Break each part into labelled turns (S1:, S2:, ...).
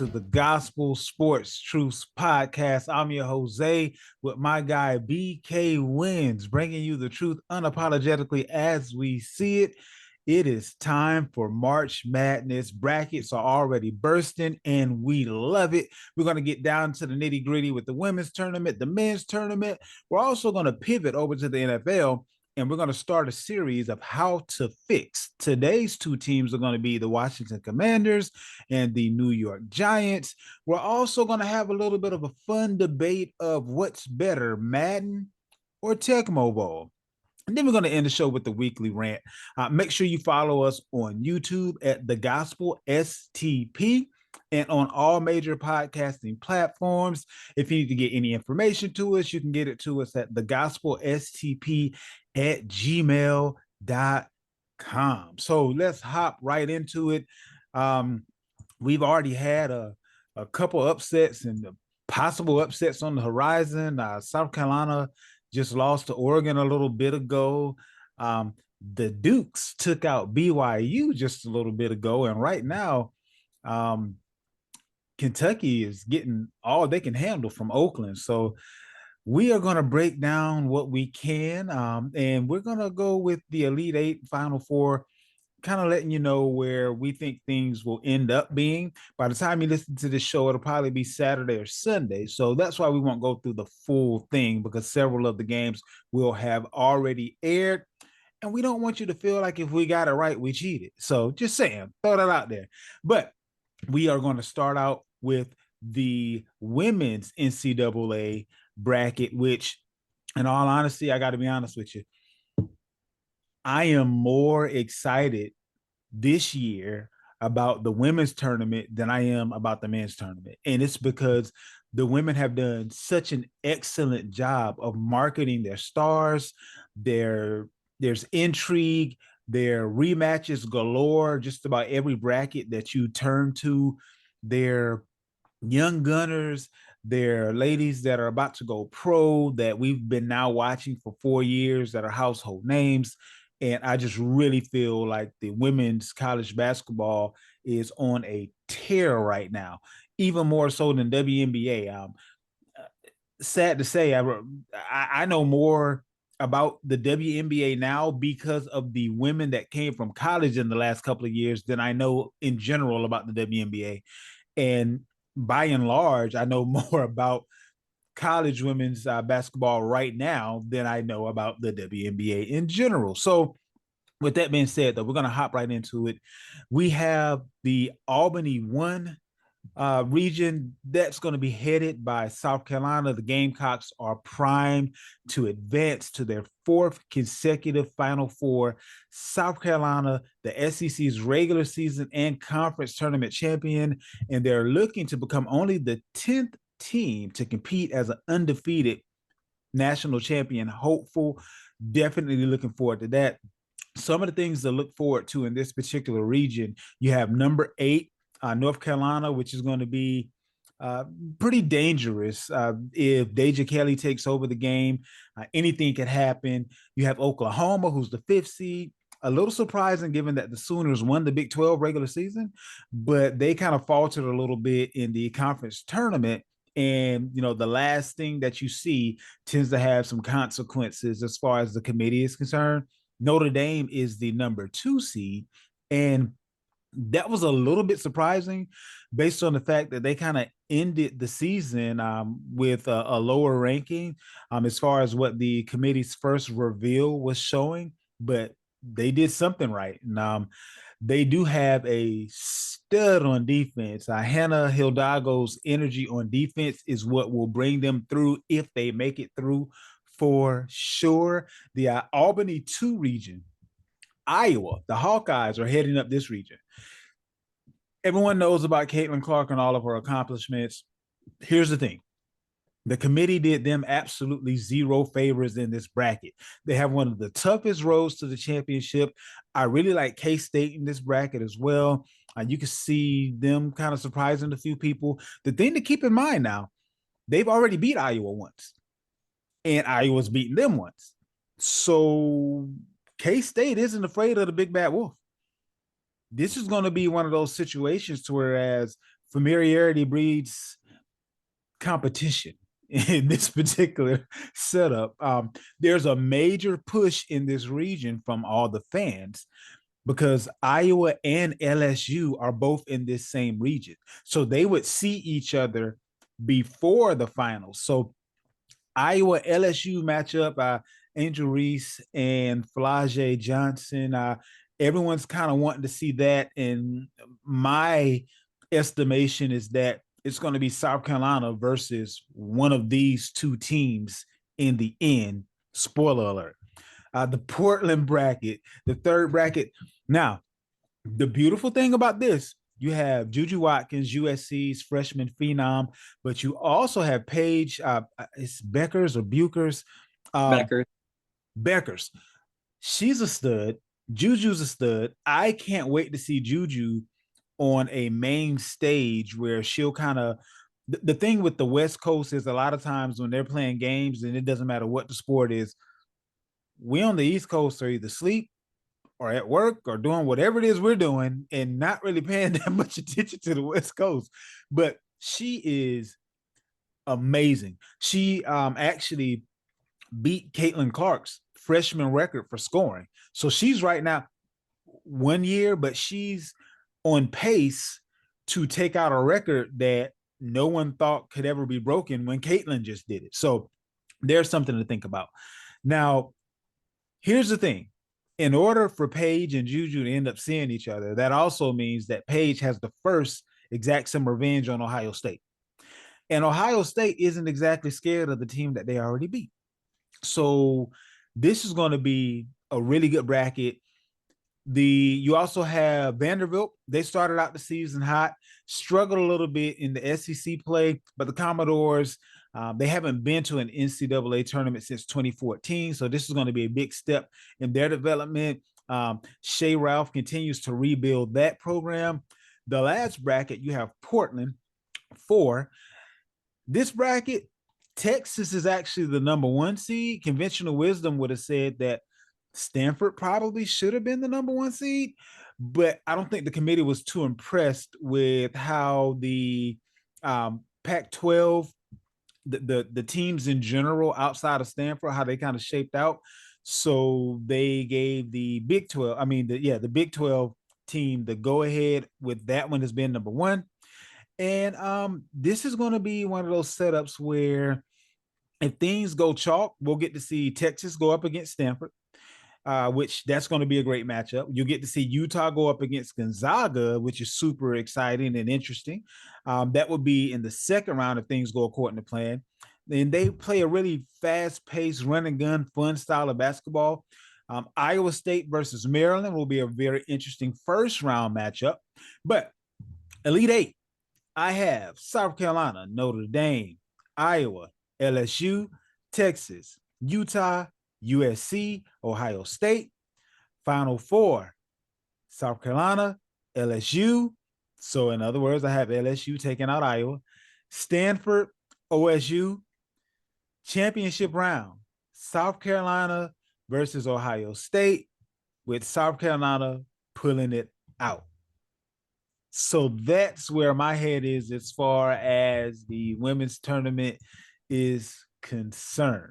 S1: to the Gospel Sports Truths Podcast. I'm your Jose with my guy BK Wins, bringing you the truth unapologetically as we see it. It is time for March Madness. Brackets are already bursting and we love it. We're going to get down to the nitty gritty with the women's tournament, the men's tournament. We're also going to pivot over to the NFL, and we're going to start a series of how to fix. Today's two teams are going to be the Washington Commanders and the New York Giants. We're also going to have a little bit of a fun debate of what's better, Madden or Tecmo Bowl. And then we're going to end the show with the weekly rant. Make sure you follow us on YouTube at The Gospel STP and on all major podcasting platforms. If you need to get any information to us, you can get it to us at thegospelstp@gmail.com. So let's hop right into it. We've already had a couple upsets and possible upsets on the horizon. South Carolina just lost to Oregon a little bit ago. The Dukes took out BYU just a little bit ago. And right now, Kentucky is getting all they can handle from Oakland. So we are going to break down what we can. And we're going to go with the Elite Eight, Final Four, kind of letting you know where we think things will end up being. By the time you listen to this show, it'll probably be Saturday or Sunday. So that's why we won't go through the full thing, because several of the games will have already aired. And we don't want you to feel like if we got it right, we cheated. So just saying, throw that out there. But we are going to start out with the women's NCAA bracket, which, in all honesty, I got to be honest with you, I am more excited this year about the women's tournament than I am about the men's tournament. And it's because the women have done such an excellent job of marketing their stars. There's intrigue, their rematches galore, just about every bracket that you turn to. Their young gunners, they're ladies that are about to go pro that we've been now watching for 4 years that are household names. And I just really feel like the women's college basketball is on a tear right now, even more so than WNBA. Sad to say, I know more about the WNBA now because of the women that came from college in the last couple of years than I know in general about the WNBA. And by and large, I know more about college women's basketball right now than I know about the WNBA in general. So with that being said, though, we're going to hop right into it. We have the Albany 1 region that's going to be headed by South Carolina. The Gamecocks are primed to advance to their 4th consecutive Final Four. South Carolina, the SEC's regular season and conference tournament champion, and they're looking to become only the 10th team to compete as an undefeated national champion hopeful. Definitely looking forward to that. Some of the things to look forward to in this particular region, you have number 8, North Carolina, which is going to be pretty dangerous if Deja Kelly takes over the game. Anything could happen. You have Oklahoma, who's the 5th seed. A little surprising given that the Sooners won the Big 12 regular season, but they kind of faltered a little bit in the conference tournament. And, you know, the last thing that you see tends to have some consequences as far as the committee is concerned. Notre Dame is the number 2 seed. And that was a little bit surprising based on the fact that they kind of ended the season with a lower ranking as far as what the committee's first reveal was showing. But they did something right. And they do have a stud on defense. Hannah Hidalgo's energy on defense is what will bring them through if they make it through for sure. The Albany 2 region, Iowa, the Hawkeyes are heading up this region. Everyone knows about Caitlin Clark and all of her accomplishments. Here's the thing. The committee did them absolutely zero favors in this bracket. They have one of the toughest roads to the championship. I really like K-State in this bracket as well. You can see them kind of surprising a few people. The thing to keep in mind now, they've already beat Iowa once, and Iowa's beaten them once. So K-State isn't afraid of the big bad wolf. This is going to be one of those situations to whereas familiarity breeds competition in this particular setup. There's a major push in this region from all the fans because Iowa and LSU are both in this same region. So they would see each other before the finals. So Iowa LSU matchup, Angel Reese and Flau'jae Johnson. Everyone's kind of wanting to see that. And my estimation is that it's going to be South Carolina versus one of these two teams in the end. Spoiler alert. The Portland bracket, the third bracket. Now, the beautiful thing about this, you have Juju Watkins, USC's freshman phenom, but you also have Paige, it's Beckers or Bukers.
S2: Becker.
S1: Beckers. She's a stud. Juju's a stud. I can't wait to see Juju on a main stage where she'll kind of the thing with the West Coast is a lot of times when they're playing games and it doesn't matter what the sport is, we on the East Coast are either asleep or at work or doing whatever it is we're doing and not really paying that much attention to the West Coast. But she is amazing. She actually beat Caitlin Clark's freshman record for scoring. So she's right now 1 year, but she's on pace to take out a record that no one thought could ever be broken when Caitlin just did it. So there's something to think about. Now, here's the thing. In order for Paige and Juju to end up seeing each other, that also means that Paige has the first exact some revenge on Ohio State. And Ohio State isn't exactly scared of the team that they already beat. So this is going to be a really good bracket. You also have Vanderbilt. They started out the season hot, struggled a little bit in the SEC play, but the Commodores, they haven't been to an NCAA tournament since 2014. So this is going to be a big step in their development. Shea Ralph continues to rebuild that program. The last bracket, you have Portland 4. This bracket, Texas is actually the number 1 seed. Conventional wisdom would have said that Stanford probably should have been the number 1 seed, but I don't think the committee was too impressed with how the Pac-12, the teams in general outside of Stanford, how they kind of shaped out. So they gave the Big 12, the Big 12 team the go ahead with that one has been number 1. And this is going to be one of those setups where if things go chalk, we'll get to see Texas go up against Stanford, which that's going to be a great matchup. You'll get to see Utah go up against Gonzaga, which is super exciting and interesting. That would be in the second round if things go according to plan. Then they play a really fast-paced, run-and-gun, fun style of basketball. Iowa State versus Maryland will be a very interesting first-round matchup. But Elite Eight, I have South Carolina, Notre Dame, Iowa, LSU, Texas, Utah, USC, Ohio State. Final 4, South Carolina, LSU. So in other words, I have LSU taking out Iowa. Stanford, OSU. Championship round, South Carolina versus Ohio State, with South Carolina pulling it out. So that's where my head is as far as the women's tournament is concerned.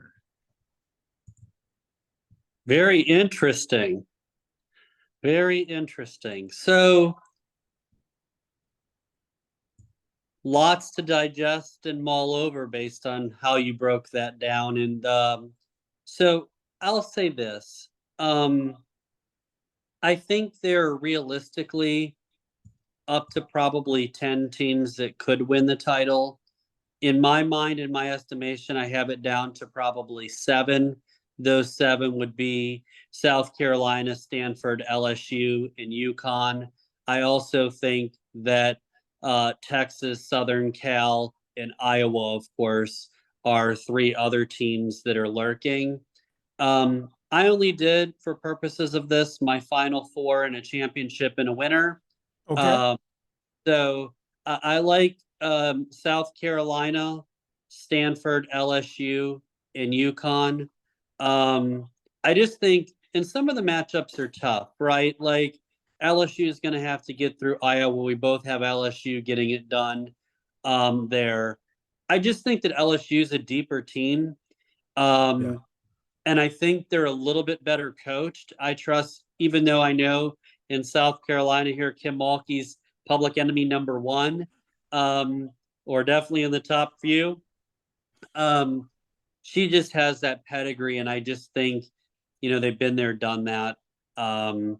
S2: Very interesting. Very interesting. So lots to digest and mull over based on how you broke that down. And so I'll say this. I think there are realistically up to probably 10 teams that could win the title. In my mind, in my estimation, I have it down to probably 7. Those 7 would be South Carolina, Stanford, LSU, and UConn. I also think that Texas, Southern Cal, and Iowa, of course, are 3 other teams that are lurking. I only did, for purposes of this, my Final 4 and a championship and a winner.
S1: Okay.
S2: So I like South Carolina, Stanford, LSU, and UConn. I just think, and some of the matchups are tough, right? Like LSU is going to have to get through Iowa. We both have LSU getting it done there. I just think that LSU is a deeper team.
S1: Yeah.
S2: And I think they're a little bit better coached. I trust, even though I know in South Carolina here, Kim Mulkey's public enemy number one, or definitely in the top few. She just has that pedigree, and I just think, they've been there, done that. And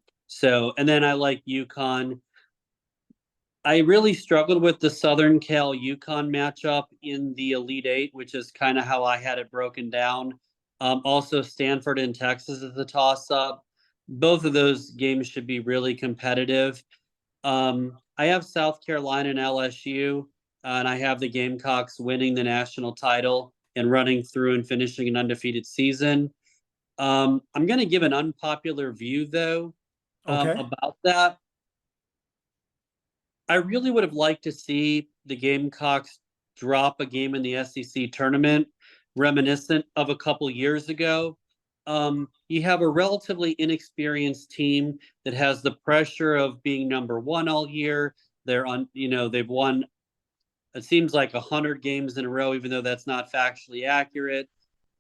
S2: then I like UConn. I really struggled with the Southern Cal UConn matchup in the Elite Eight, which is kind of how I had it broken down. Also, Stanford and Texas is a toss-up. Both of those games should be really competitive. I have South Carolina and LSU, and I have the Gamecocks winning the national title and running through and finishing an undefeated season. I'm going to give an unpopular view, though,
S1: Okay.
S2: about that. I really would have liked to see the Gamecocks drop a game in the SEC tournament, reminiscent of a couple years ago. You have a relatively inexperienced team that has the pressure of being number one all year. They've won, it seems like 100 games in a row, even though that's not factually accurate,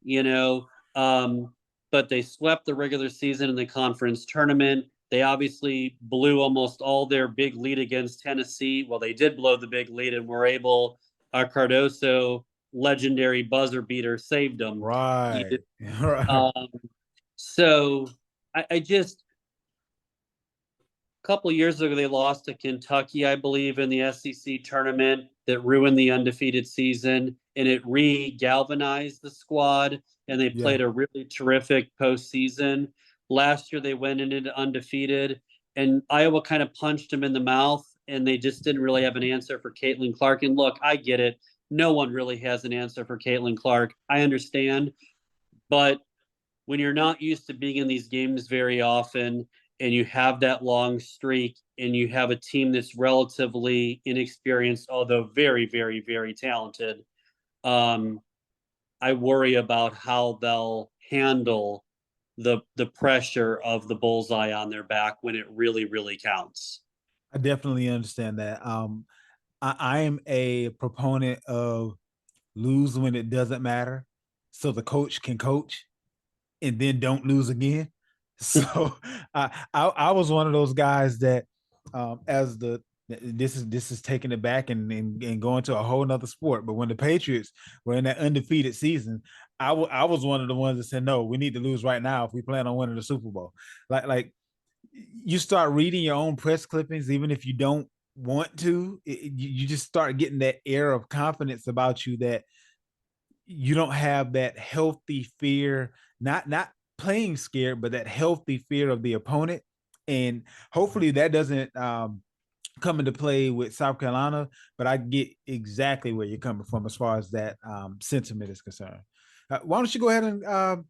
S2: you know. But they swept the regular season in the conference tournament. They obviously blew almost all their big lead against Tennessee. Well, they did blow the big lead and were able, Cardoso, legendary buzzer beater, saved them.
S1: Right. Right.
S2: Um, so I just, a couple years ago, they lost to Kentucky, I believe, in the SEC tournament that ruined the undefeated season, and it re-galvanized the squad, and they
S1: Yeah.
S2: played a really terrific postseason. Last year, they went in it undefeated, and Iowa kind of punched them in the mouth, and they just didn't really have an answer for Caitlin Clark. And look, I get it. No one really has an answer for Caitlin Clark. I understand. But when you're not used to being in these games very often, and you have that long streak, and you have a team that's relatively inexperienced, although very, very, very talented, I worry about how they'll handle the pressure of the bullseye on their back when it really, really counts.
S1: I definitely understand that. I am a proponent of lose when it doesn't matter, so the coach can coach and then don't lose again. So I was one of those guys that as the this is taking it back and going to a whole nother sport. But when the Patriots were in that undefeated season, I was one of the ones that said no, we need to lose right now if we plan on winning the Super Bowl. Like you start reading your own press clippings, even if you don't want to, you just start getting that air of confidence about you that you don't have that healthy fear, not playing scared, but that healthy fear of the opponent. And hopefully that doesn't come into play with South Carolina, but I get exactly where you're coming from as far as that sentiment is concerned. Why don't you go ahead and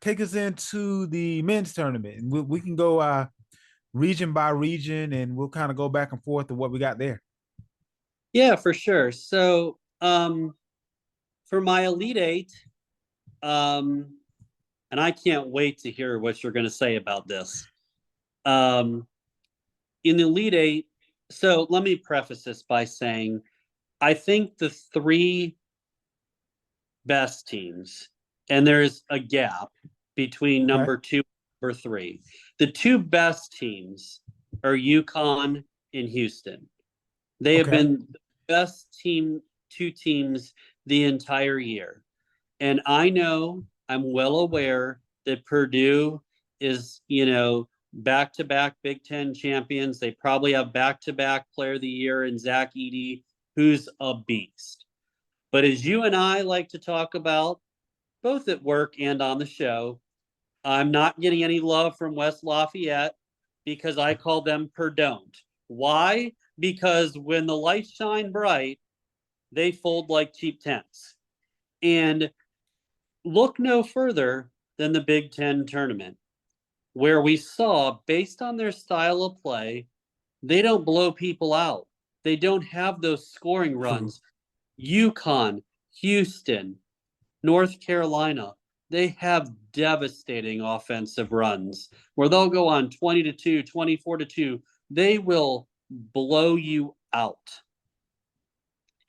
S1: take us into the men's tournament, and we can go region by region, and we'll kind of go back and forth to what we got there.
S2: Yeah, for sure. So for my Elite Eight, and I can't wait to hear what you're going to say about this. In the Elite Eight, so let me preface this by saying I think the three best teams, and there's a gap between
S1: Okay.
S2: number two and number three. The two best teams are UConn and Houston. They have
S1: Okay.
S2: been the best two teams the entire year. And I know, I'm well aware that Purdue is, back-to-back Big Ten champions. They probably have back-to-back Player of the Year in Zach Edey, who's a beast. But as you and I like to talk about, both at work and on the show, I'm not getting any love from West Lafayette because I call them Perdon't. Why? Because when the lights shine bright, they fold like cheap tents. And look no further than the Big Ten tournament, where we saw, based on their style of play, they don't blow people out. They don't have those scoring runs. UConn, Houston, North Carolina, they have devastating offensive runs where they'll go on 20-2, 24-2, they will blow you out.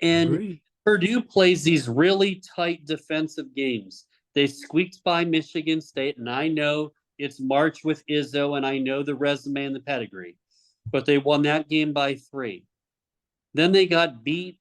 S2: And
S1: Agree.
S2: Purdue plays these really tight defensive games. They squeaked by Michigan State, and I know it's March with Izzo, and I know the resume and the pedigree, but they won that game by 3. Then they got beat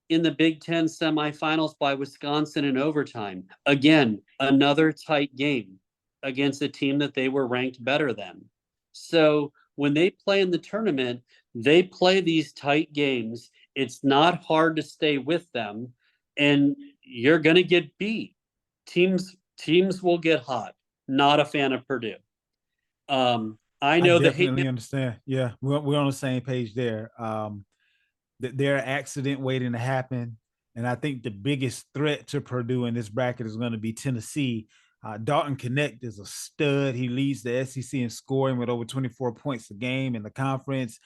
S2: in the Big Ten semifinals by Wisconsin in overtime. Again, another tight game against a team that they were ranked better than. So when they play in the tournament, they play these tight games. It's not hard to stay with them, and you're going to get beat. Teams will get hot. Not a fan of Purdue. I
S1: I
S2: know the hate.
S1: definitely understand. Yeah, we're on the same page there. There are accident waiting to happen, and I think the biggest threat to Purdue in this bracket is going to be Tennessee. Dalton Connect is a stud. He leads the SEC in scoring with over 24 points a game in the conference.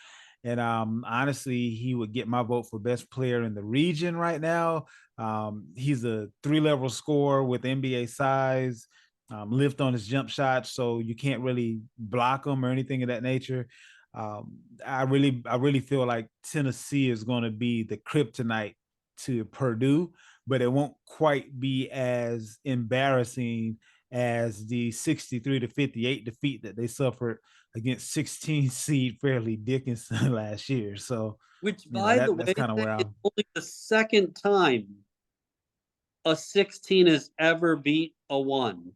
S1: And honestly, he would get my vote for best player in the region right now. He's a 3-level scorer with NBA size, lift on his jump shot, so you can't really block him or anything of that nature. I really feel like Tennessee is going to be the kryptonite to Purdue, but it won't quite be as embarrassing as the 63-58 defeat that they suffered against 16 seed Fairleigh Dickinson last year. So,
S2: Which, by the
S1: that's
S2: way,
S1: kind of where
S2: is
S1: I'm.
S2: only the second time a 16 has ever beat a 1.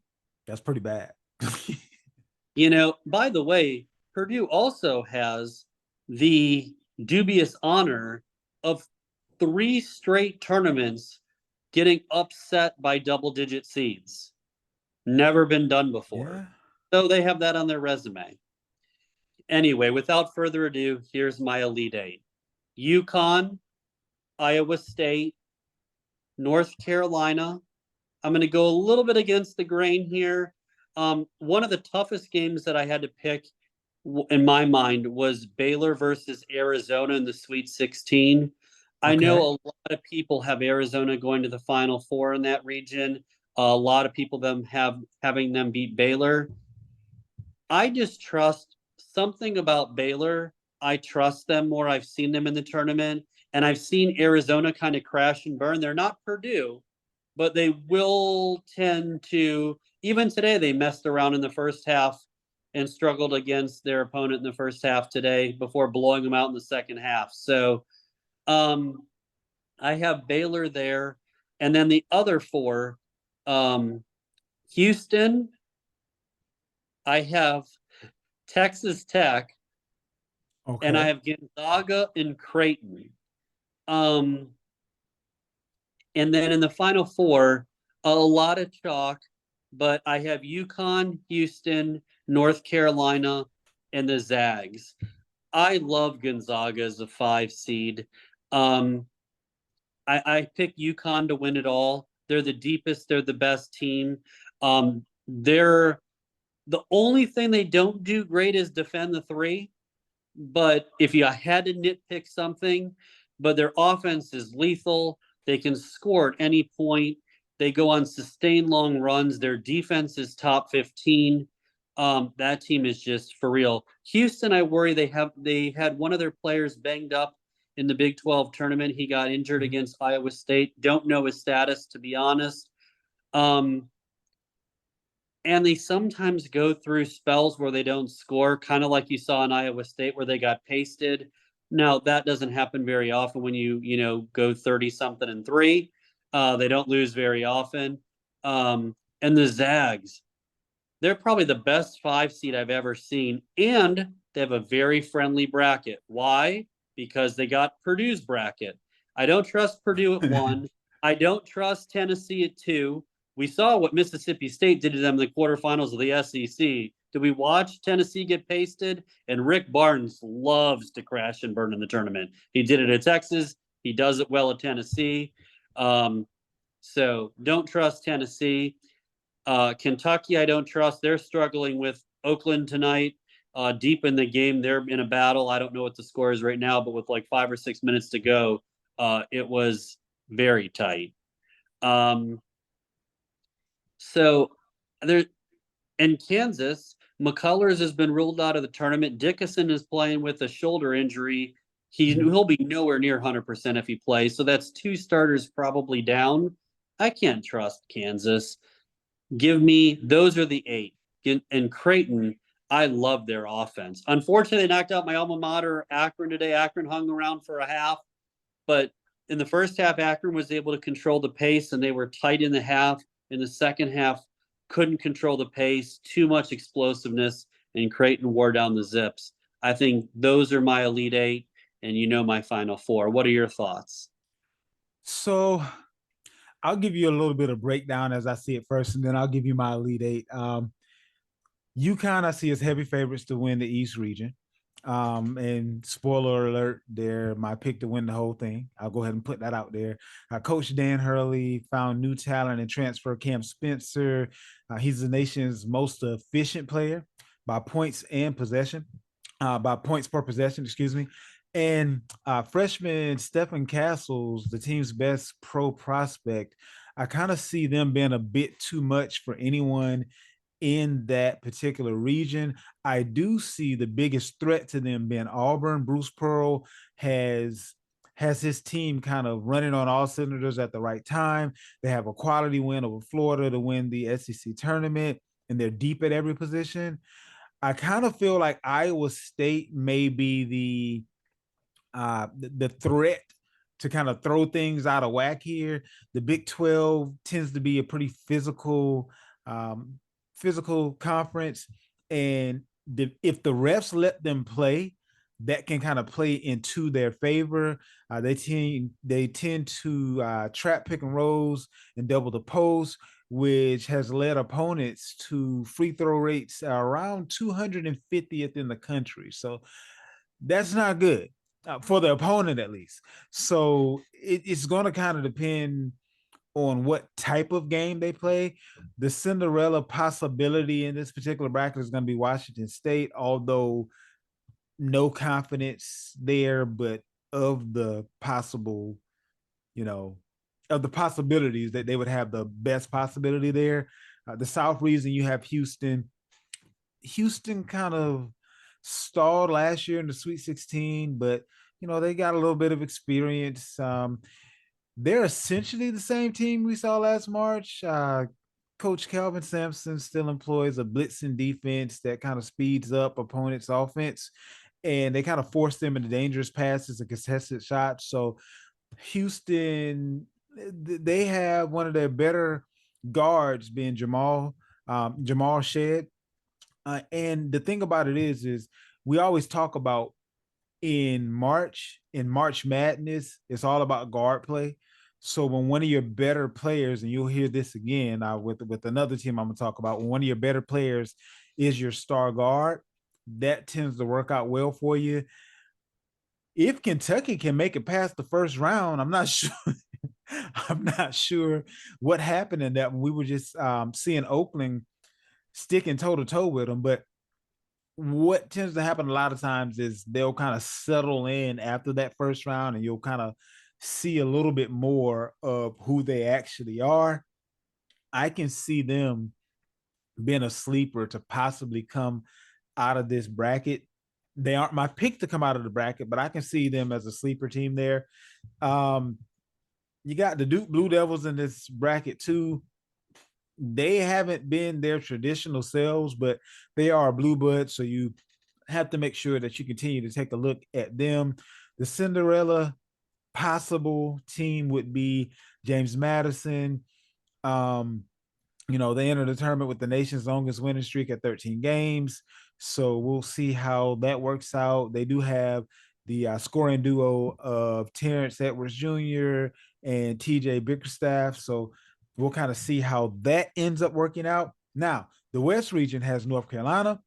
S1: That's pretty bad.
S2: By the way, Purdue also has the dubious honor of 3 straight tournaments getting upset by double-digit seeds. Never been done before.
S1: Yeah.
S2: So they have that on their resume. Anyway, without further ado, here's my Elite 8. UConn, Iowa State, North Carolina. I'm going to go a little bit against the grain here. One of the toughest games that I had to pick in my mind was Baylor versus Arizona in the Sweet 16. I know
S1: Okay.
S2: a lot of people have Arizona going to the Final Four in that region. A lot of people having them beat Baylor. I just trust something about Baylor. I trust them more. I've seen them in the tournament, and I've seen Arizona kind of crash and burn. They're not Purdue, but they will tend to. Even today, they messed around in the first half and struggled against their opponent in the first half today before blowing them out in the second half. So I have Baylor there. And then the other 4, Houston, I have Texas Tech, and I
S1: Okay.
S2: have Gonzaga and Creighton. And then in the Final Four, a lot of chalk, but I have UConn, Houston, North Carolina, and the Zags. I love Gonzaga as a 5 seed. I pick UConn to win it all. They're the deepest. They're the best team. They're the only thing they don't do great is defend the 3. But if you had to nitpick something, but their offense is lethal. They can score at any point. They go on sustained long runs. Their defense is top 15. That team is just for real. Houston, I worry they had one of their players banged up in the Big 12 tournament. He got injured
S1: Mhm.
S2: against Iowa State. Don't know his status, to be honest. And they sometimes go through spells where they don't score, kind of like you saw in Iowa State where they got pasted. Now, that doesn't happen very often when you go 30 something and 3. They don't lose very often. And the Zags, they're probably the best 5 seed I've ever seen. And they have a very friendly bracket. Why? Because they got Purdue's bracket. I don't trust Purdue at 1. I don't trust Tennessee at 2. We saw what Mississippi State did to them in the quarterfinals of the SEC. Did we watch Tennessee get pasted? And Rick Barnes loves to crash and burn in the tournament. He did it at Texas. He does it well at Tennessee. So don't trust Tennessee. Kentucky, I don't trust. They're struggling with Oakland tonight. Deep in the game, they're in a battle. I don't know what the score is right now, but with like 5 or 6 minutes to go, it was very tight. So there in Kansas, McCullers has been ruled out of the tournament. Dickinson is playing with a shoulder injury.
S1: Mhm.
S2: He'll be nowhere near 100% if he plays. So that's two starters probably down. I can't trust Kansas. Give me those are the eight. And Creighton, I love their offense. Unfortunately, they knocked out my alma mater, Akron, today. Akron hung around for a half, but in the first half, Akron was able to control the pace and they were tight in the half. In the second half, couldn't control the pace, too much explosiveness, and Creighton wore down the Zips. I think those are my Elite Eight, and you know my Final Four. What are your thoughts?
S1: So I'll give you a little bit of breakdown as I see it first, and then I'll give you my Elite Eight. UConn I see as heavy favorites to win the East region. And spoiler alert, they're my pick to win the whole thing. I'll go ahead and put that out there. Coach Dan Hurley found new talent and transfer Cam Spencer. He's the nation's most efficient player by points and possession, by points per possession, excuse me. And freshman Stephen Castles, the team's best pro prospect, I kind of see them being a bit too much for anyone in that particular region. I do see the biggest threat to them being Auburn. Bruce Pearl has his team kind of running on all cylinders at the right time. They have a quality win over Florida to win the SEC tournament, and they're deep at every position. I kind of feel like Iowa State may be the threat to kind of throw things out of whack here. The Big 12 tends to be a pretty um, physical conference, and if the refs let them play, that can kind of play into their favor. They tend to trap pick and rolls and double the post, which has led opponents to free throw rates around 250th in the country. So that's not good for the opponent, at least. So it's going to kind of depend on what type of game they play. The Cinderella possibility in this particular bracket is going to be Washington State, although no confidence there, but of the possible, you know, of the possibilities that they would have the best possibility there. The South region, you have Houston. Houston kind of stalled last year in the Sweet 16, but they got a little bit of experience. They're essentially the same team we saw last March. Coach Calvin Sampson still employs a blitzing defense that kind of speeds up opponents' offense, and they kind of force them into dangerous passes and contested shots. So Houston, they have one of their better guards being Jamal Shed. And the thing about it is we always talk about in March Madness, it's all about guard play. So when one of your better players, and you'll hear this again with another team I'm gonna talk about, when one of your better players is your star guard, that tends to work out well for you. If Kentucky can make it past the first round, I'm not sure. I'm not sure what happened in that when we were just seeing Oakland sticking toe to toe with them, but what tends to happen a lot of times is they'll kind of settle in after that first round and you'll kind of see a little bit more of who they actually are. I can see them being a sleeper to possibly come out of this bracket. They aren't my pick to come out of the bracket, but I can see them as a sleeper team there. Um, you got the Duke Blue Devils in this bracket too. They haven't been their traditional selves, but they are a blue blood. So you have to make sure that you continue to take a look at them. The Cinderella possible team would be James Madison. Um, they entered the tournament with the nation's longest winning streak at 13 games. So we'll see how that works out. They do have the scoring duo of Terrence Edwards Jr. and TJ Bickerstaff. So we'll kind of see how that ends up working out. Now, the West region has North Carolina,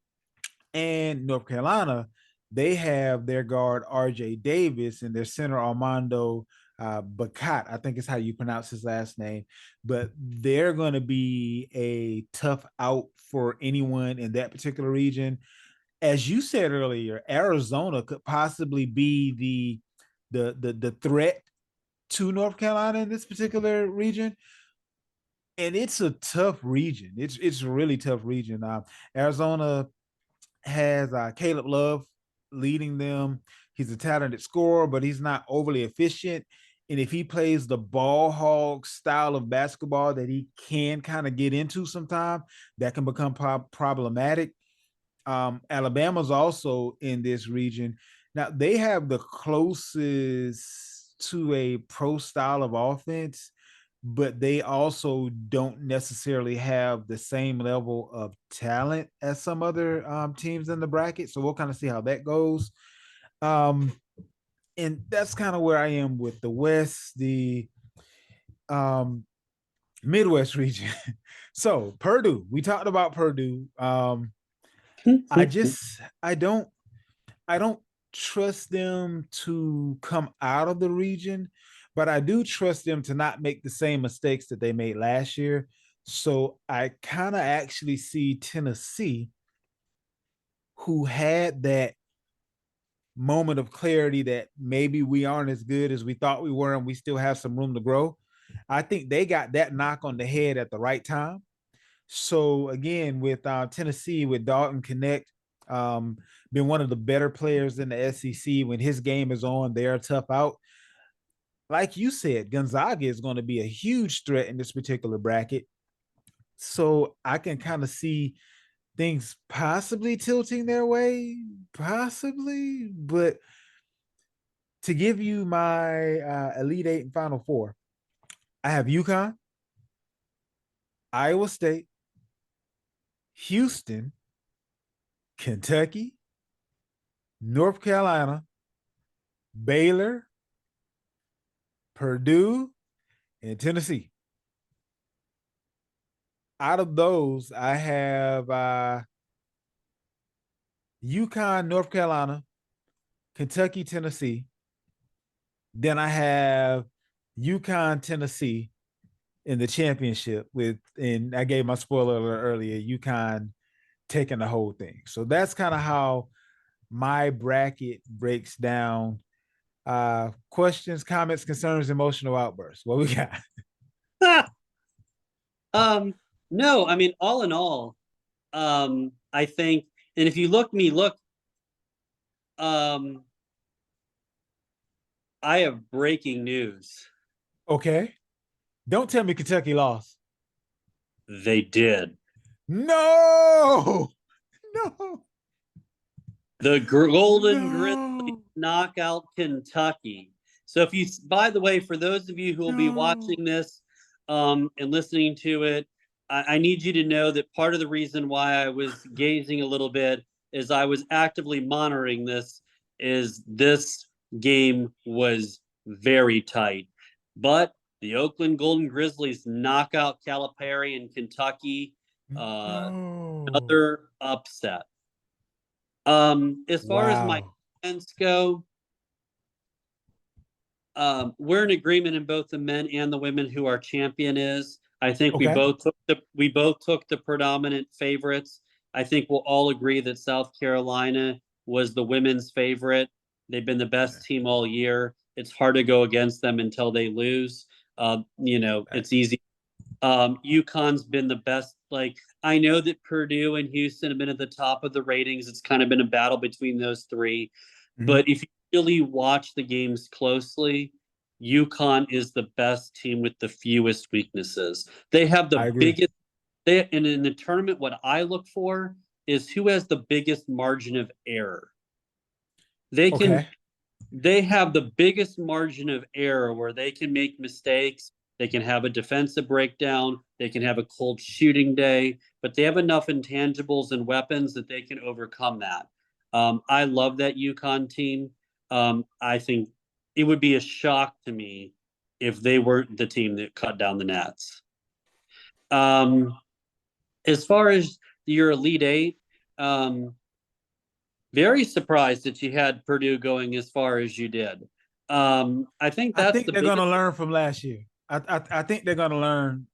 S1: and North Carolina, they have their guard RJ Davis and their center Armando Bacat. I think is how you pronounce his last name. But they're going to be a tough out for anyone in that particular region. As you said earlier, Arizona could possibly be the threat to North Carolina in this particular region, and it's a tough region. It's a really tough region. Arizona has Caleb Love leading them. He's a talented scorer, but he's not overly efficient. And if he plays the ball hog style of basketball that he can kind of get into sometime, that can become problematic. Alabama's also in this region. Now, they have the closest to a pro style of offense, but they also don't necessarily have the same level of talent as some other teams in the bracket. So we'll kind of see how that goes. Um, and that's kind of where I am with the West, the um, Midwest region. So Purdue, we talked about Purdue. I don't trust them to come out of the region, but I do trust them to not make the same mistakes that they made last year. So I kind of actually see Tennessee, who had that moment of clarity that maybe we aren't as good as we thought we were and we still have some room to grow. I think they got that knock on the head at the right time. So again, with Tennessee, with Dalton Connect, been one of the better players in the SEC. When his game is on, they're a tough out. Like you said, Gonzaga is going to be a huge threat in this particular bracket. So I can kind of see things possibly tilting their way, possibly. But to give you my Elite Eight and Final Four, I have UConn, Iowa State, Houston, Kentucky, North Carolina, Baylor, Purdue, and Tennessee. Out of those, I have UConn, North Carolina, Kentucky, Tennessee. Then I have UConn, Tennessee in the championship and I gave my spoiler alert earlier, UConn taking the whole thing. So that's kind of how my bracket breaks down. Questions, comments, concerns, emotional outbursts. What we got?
S2: No, I mean, all in all, I think, and if you look, um, I have breaking news.
S1: Okay. Don't tell me Kentucky lost.
S2: They did.
S1: No, no,
S2: The Golden Grizzlies
S1: no,
S2: knock out Kentucky. So if you, by the way, for those of you who will be
S1: no.
S2: watching this and listening to it, I need you to know that part of the reason why I was gazing a little bit is I was actively monitoring this. Is this game was very tight, but the Oakland Golden Grizzlies knock out Calipari in Kentucky.
S1: No.
S2: Another upset. As far as my
S1: Wow.
S2: comments go, we're in agreement in both the men and the women who our champion is. I think
S1: Okay.
S2: we both took the predominant favorites. I think we'll all agree that South Carolina was the women's favorite. They've been the best team all year. It's hard to go against them until they lose.
S1: Right.
S2: It's easy. UConn's been the best. Like, I know that Purdue and Houston have been at the top of the ratings. It's kind of been a battle between those three.
S1: Mhm.
S2: But if you really watch the games closely, UConn is the best team with the fewest weaknesses. They have
S1: I
S2: the
S1: agree.
S2: biggest. And in the tournament, what I look for is who has the biggest margin of error. They can
S1: Okay.
S2: they have the biggest margin of error where they can make mistakes. They can have a defensive breakdown. They can have a cold shooting day, but they have enough intangibles and weapons that they can overcome that. I love that UConn team. I think it would be a shock to me if they weren't the team that cut down the Nets. Um, as far as your Elite Eight, um, very surprised that you had Purdue going as far as you did. I think
S1: I
S2: that's
S1: think
S2: the
S1: they're going
S2: biggest.
S1: to learn from last year. I think they're going to learn.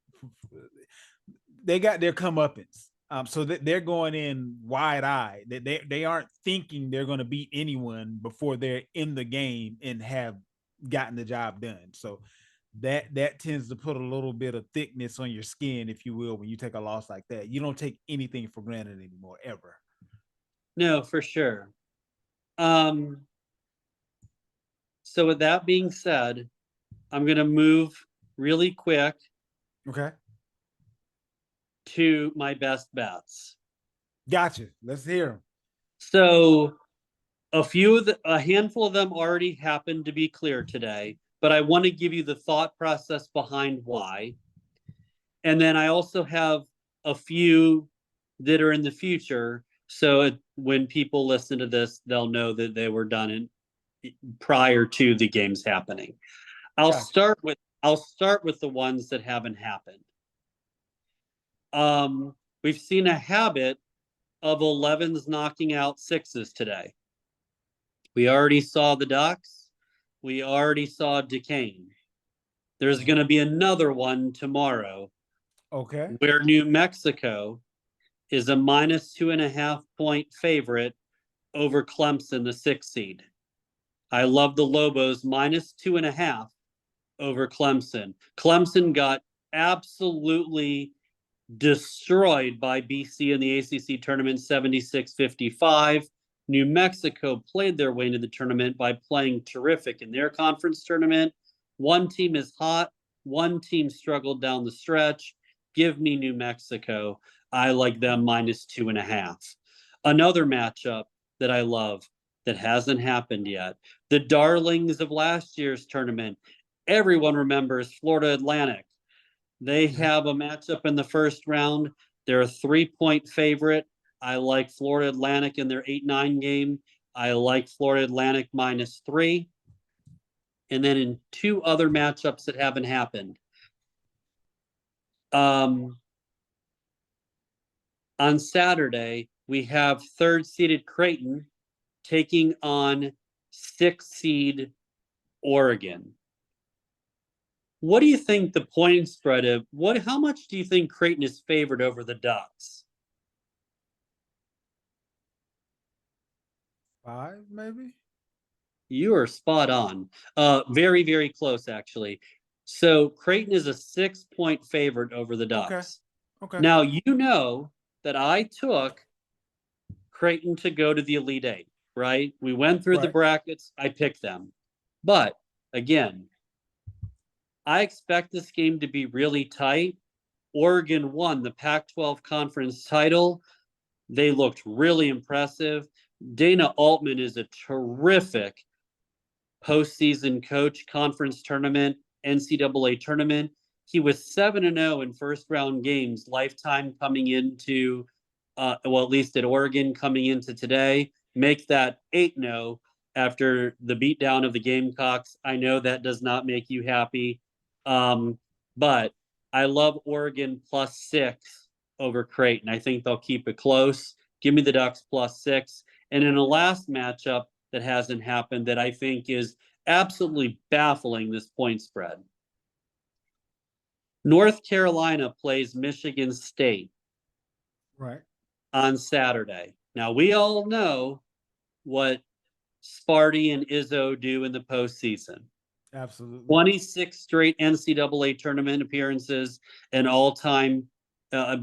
S1: They got their comeuppance. So they're going in wide eyed. They aren't thinking they're going to beat anyone before they're in the game and have gotten the job done. So that tends to put a little bit of thickness on your skin, if you will, when you take a loss like that. You don't take anything for granted anymore, ever.
S2: No, for sure. So with that being said, I'm going to move really quick
S1: Okay.
S2: to my best bets.
S1: Gotcha. Let's hear them.
S2: So a handful of them already happened to be clear today, but I want to give you the thought process behind why. And then I also have a few that are in the future. So when people listen to this, they'll know that they were done prior to the games happening. I'll
S1: Gotcha.
S2: start with the ones that haven't happened. We've seen a habit of 11s knocking out 6s today. We already saw the Ducks. We already saw Duquesne. There's going to be another one tomorrow
S1: Okay.
S2: where New Mexico is a -2.5 point favorite over Clemson, the 6th seed. I love the Lobos -2.5 over Clemson. Clemson got absolutely destroyed by BC in the ACC tournament 76-55. New Mexico played their way into the tournament by playing terrific in their conference tournament. One team is hot, one team struggled down the stretch. Give me New Mexico. I like them -2.5. Another matchup that I love that hasn't happened yet. The darlings of last year's tournament. Everyone remembers Florida Atlantic. They have a matchup in the first round. They're a 3-point favorite. I like Florida Atlantic in their 8-9 game. I like Florida Atlantic -3. And then in two other matchups that haven't happened. On Saturday, we have third-seeded Creighton taking on 6th-seed Oregon. What do you think the point spread of how much do you think Creighton is favored over the Ducks?
S1: 5, maybe.
S2: You are spot on. Very, very close, actually. So Creighton is a 6-point favorite over the Ducks.
S1: Okay.
S2: Now, you know that I took Creighton to go to the Elite Eight, right? We went through the
S1: Right.
S2: brackets. I picked them. But again, I expect this game to be really tight. Oregon won the Pac-12 conference title. They looked really impressive. Dana Altman is a terrific postseason coach, conference tournament, NCAA tournament. He was 7-0 in first round games, lifetime coming into, at least at Oregon coming into today. Make that 8-0 after the beatdown of the Gamecocks. I know that does not make you happy, but I love Oregon +6 over Creighton. I think they'll keep it close. Give me the Ducks +6. And in a last matchup that hasn't happened that I think is absolutely baffling this point spread. North Carolina plays Michigan State
S1: Right.
S2: on Saturday. Now, we all know what Sparty and Izzo do in the postseason.
S1: Absolutely.
S2: 26 straight NCAA tournament appearances, an all-time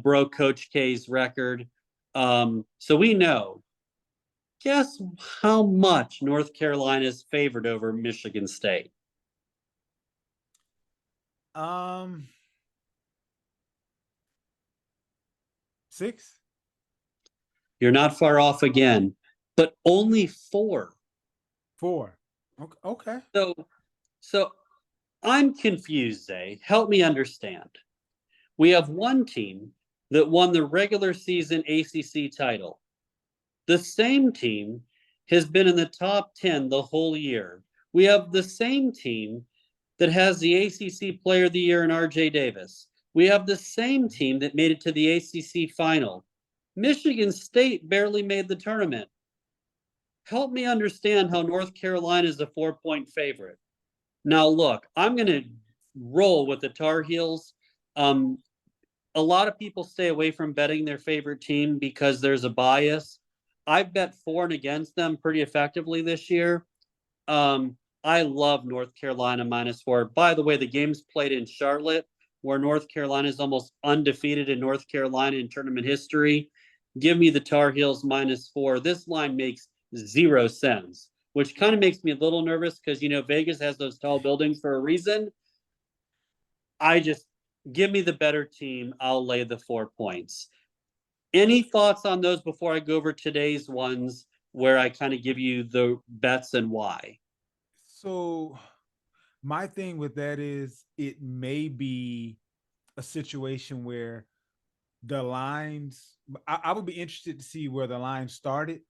S2: broke Coach K's record. So we know. Guess how much North Carolina is favored over Michigan State?
S1: 6.
S2: You're not far off again, but only 4.
S1: 4. Okay.
S2: So I'm confused, Zay. Help me understand. We have one team that won the regular season ACC title. The same team has been in the top 10 the whole year. We have the same team that has the ACC Player of the Year in RJ Davis. We have the same team that made it to the ACC final. Michigan State barely made the tournament. Help me understand how North Carolina is a 4-point favorite. Now, look, I'm going to roll with the Tar Heels. A lot of people stay away from betting their favorite team because there's a bias. I've bet for and against them pretty effectively this year. I love North Carolina -4. By the way, the game's played in Charlotte, where North Carolina is almost undefeated in North Carolina in tournament history. Give me the Tar Heels -4. This line makes 0 sense, which kind of makes me a little nervous because, Vegas has those tall buildings for a reason. I just give me the better team. I'll lay the 4 points. Any thoughts on those before I go over today's ones where I kind of give you the bets and why?
S1: So my thing with that is it may be a situation where the lines, I would be interested to see where the line started,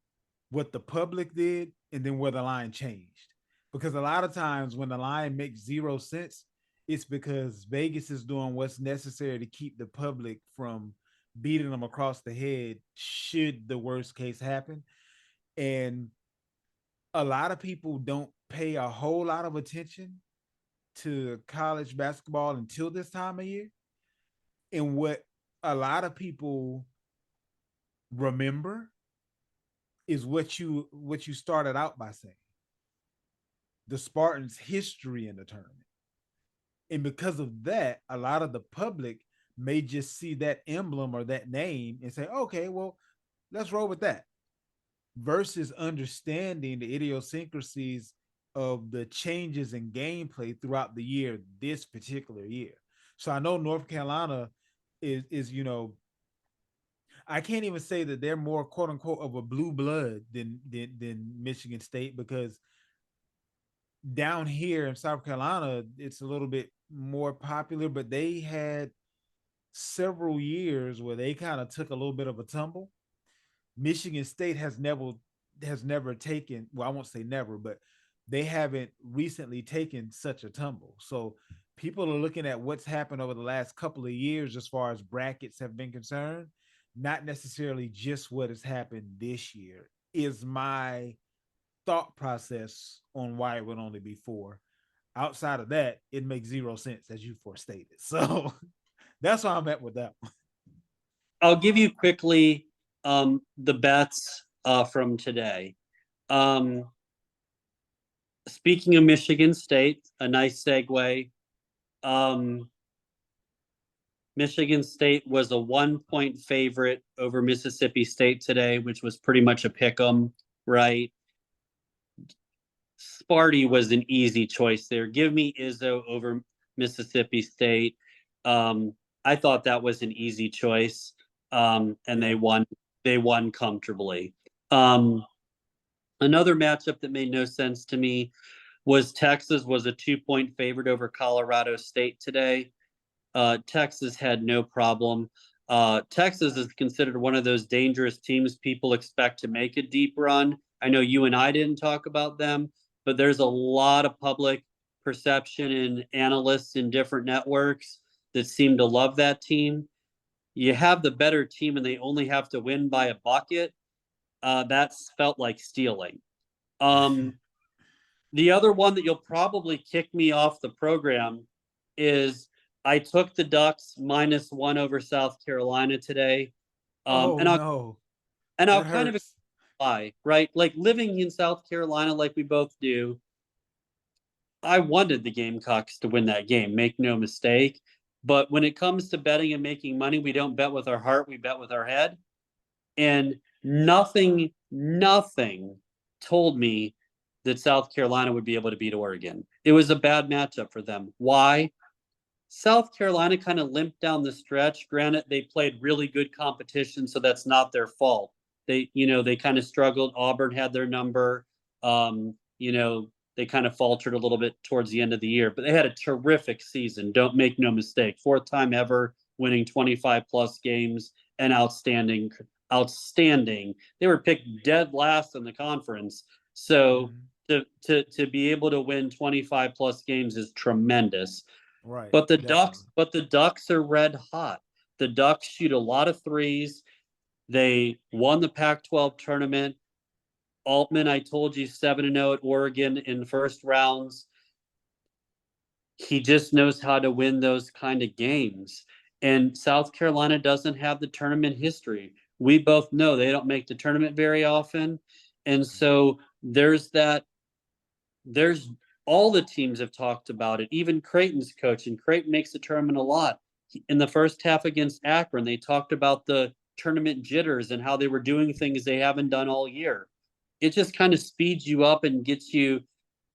S1: what the public did, and then where the line changed. Because a lot of times when the line makes 0 sense, it's because Vegas is doing what's necessary to keep the public from beating them across the head should the worst case happen. And a lot of people don't pay a whole lot of attention to college basketball until this time of year. And what a lot of people remember is what you started out by saying, the Spartans' history in the tournament. And because of that, a lot of the public may just see that emblem or that name and say, okay, well, let's roll with that, versus understanding the idiosyncrasies of the changes in gameplay throughout the year, this particular year. So I know North Carolina is I can't even say that they're more quote unquote of a blue blood than Michigan State, because down here in South Carolina it's a little bit more popular, but they had several years where they kind of took a little bit of a tumble. Michigan State has never taken, well, I won't say never, but they haven't recently taken such a tumble. So people are looking at what's happened over the last couple of years as far as brackets have been concerned, not necessarily just what has happened this year, is my thought process on why it would only be four. Outside of that, it makes 0 sense, as you forestated. So that's why I'm at with that one.
S2: I'll give you quickly the bets from today. Speaking of Michigan State, a nice segue. Michigan State was a 1 point favorite over Mississippi State today, which was pretty much a pick 'em, right? Sparty was an easy choice there. Give me Izzo over Mississippi State. I thought that was an easy choice, and they won. They won comfortably. Another matchup that made no sense to me was Texas was a 2 point favorite over Colorado State today. Texas had no problem. Texas is considered one of those dangerous teams people expect to make a deep run. I know you and I didn't talk about them, but there's a lot of public perception and analysts in different networks that seem to love that team. You have the better team and they only have to win by a bucket. That's felt like stealing. The other one that you'll probably kick me off the program is I took the Ducks -1 over South Carolina today.
S1: Oh
S2: And I'll
S1: no,
S2: and I'll
S1: that
S2: kind of
S1: hurts.
S2: lie, right? Like living in South Carolina, like we both do, I wanted the Gamecocks to win that game, make no mistake. But when it comes to betting and making money, we don't bet with our heart, we bet with our head. And nothing told me that South Carolina would be able to beat Oregon. It was a bad matchup for them. Why? South Carolina kind of limped down the stretch. Granted, they played really good competition, so that's not their fault. They kind of struggled. Auburn had their number. They kind of faltered a little bit towards the end of the year, but they had a terrific season. Don't make no mistake. Fourth time ever winning 25 plus games and outstanding. They were picked dead last in the conference. So to be able to win 25 plus games is tremendous.
S1: Right,
S2: But the
S1: definitely.
S2: Ducks are red hot. The Ducks shoot a lot of threes. They won the Pac-12 tournament. Altman, I told you, 7-0 at Oregon in first rounds. He just knows how to win those kind of games. And South Carolina doesn't have the tournament history. We both know they don't make the tournament very often. And so there's all the teams have talked about it. Even Creighton's coach, and Creighton makes the tournament a lot. In the first half against Akron, they talked about the tournament jitters and how they were doing things they haven't done all year. It just kind of speeds you up and gets you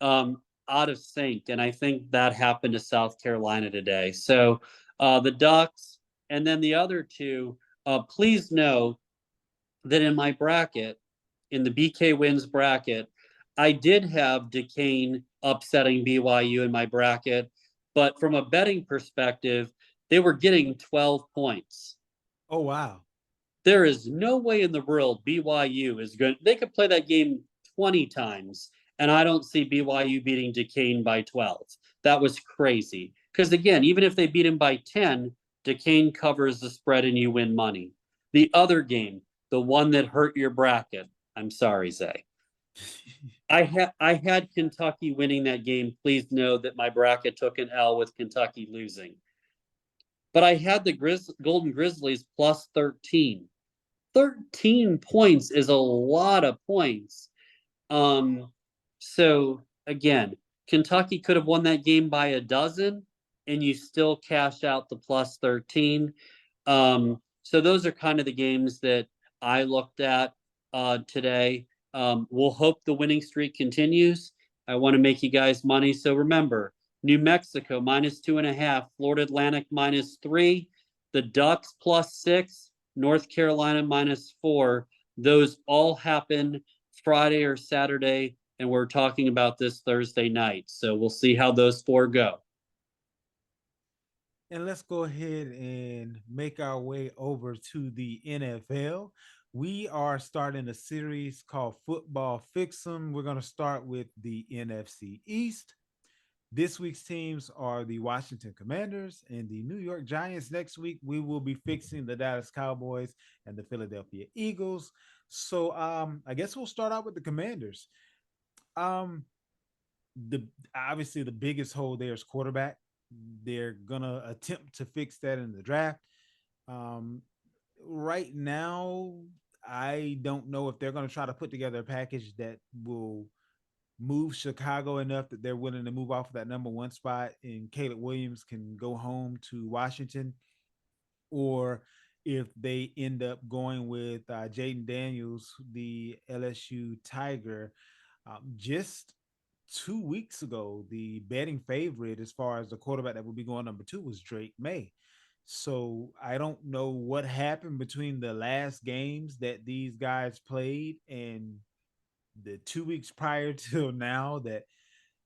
S2: out of sync. And I think that happened to South Carolina today. So the Ducks and then the other two, please know that in my bracket, in the BK wins bracket, I did have Duquesne upsetting BYU in my bracket, but from a betting perspective, they were getting 12 points.
S1: Oh wow.
S2: There is no way in the world BYU is going. They could play that game 20 times, and I don't see BYU beating Duquesne by 12. That was crazy. Because again, even if they beat him by 10, Duquesne covers the spread and you win money. The other game, the one that hurt your bracket. I'm sorry, Zay. I had Kentucky winning that game. Please know that my bracket took an L with Kentucky losing. But I had the Golden Grizzlies plus 13. 13 points is a lot of points. So again, Kentucky could have won that game by a dozen, and you still cash out the plus 13. So those are kind of the games that I looked at today. We'll hope the winning streak continues. I want to make you guys money. So remember, New Mexico -2.5, Florida Atlantic -3, the Ducks +6, North Carolina -4. Those all happen Friday or Saturday, and we're talking about this Thursday night. So we'll see how those four go.
S1: And let's go ahead and make our way over to the NFL. We are starting a series called Football Fix'em. We're going to start with the NFC East. This week's teams are the Washington Commanders and the New York Giants. Next week, we will be fixing the Dallas Cowboys and the Philadelphia Eagles. So I guess we'll start out with the Commanders. Um, the obviously the biggest hole there is quarterback. They're gonna attempt to fix that in the draft. Um, right now, I don't know if they're gonna try to put together a package that will move Chicago enough that they're willing to move off of that number one spot and Caleb Williams can go home to Washington, or if they end up going with Jaden Daniels, the LSU Tiger. Just 2 weeks ago, the betting favorite as far as the quarterback that would be going number two was Drake May. So I don't know what happened between the last games that these guys played and the 2 weeks prior till now that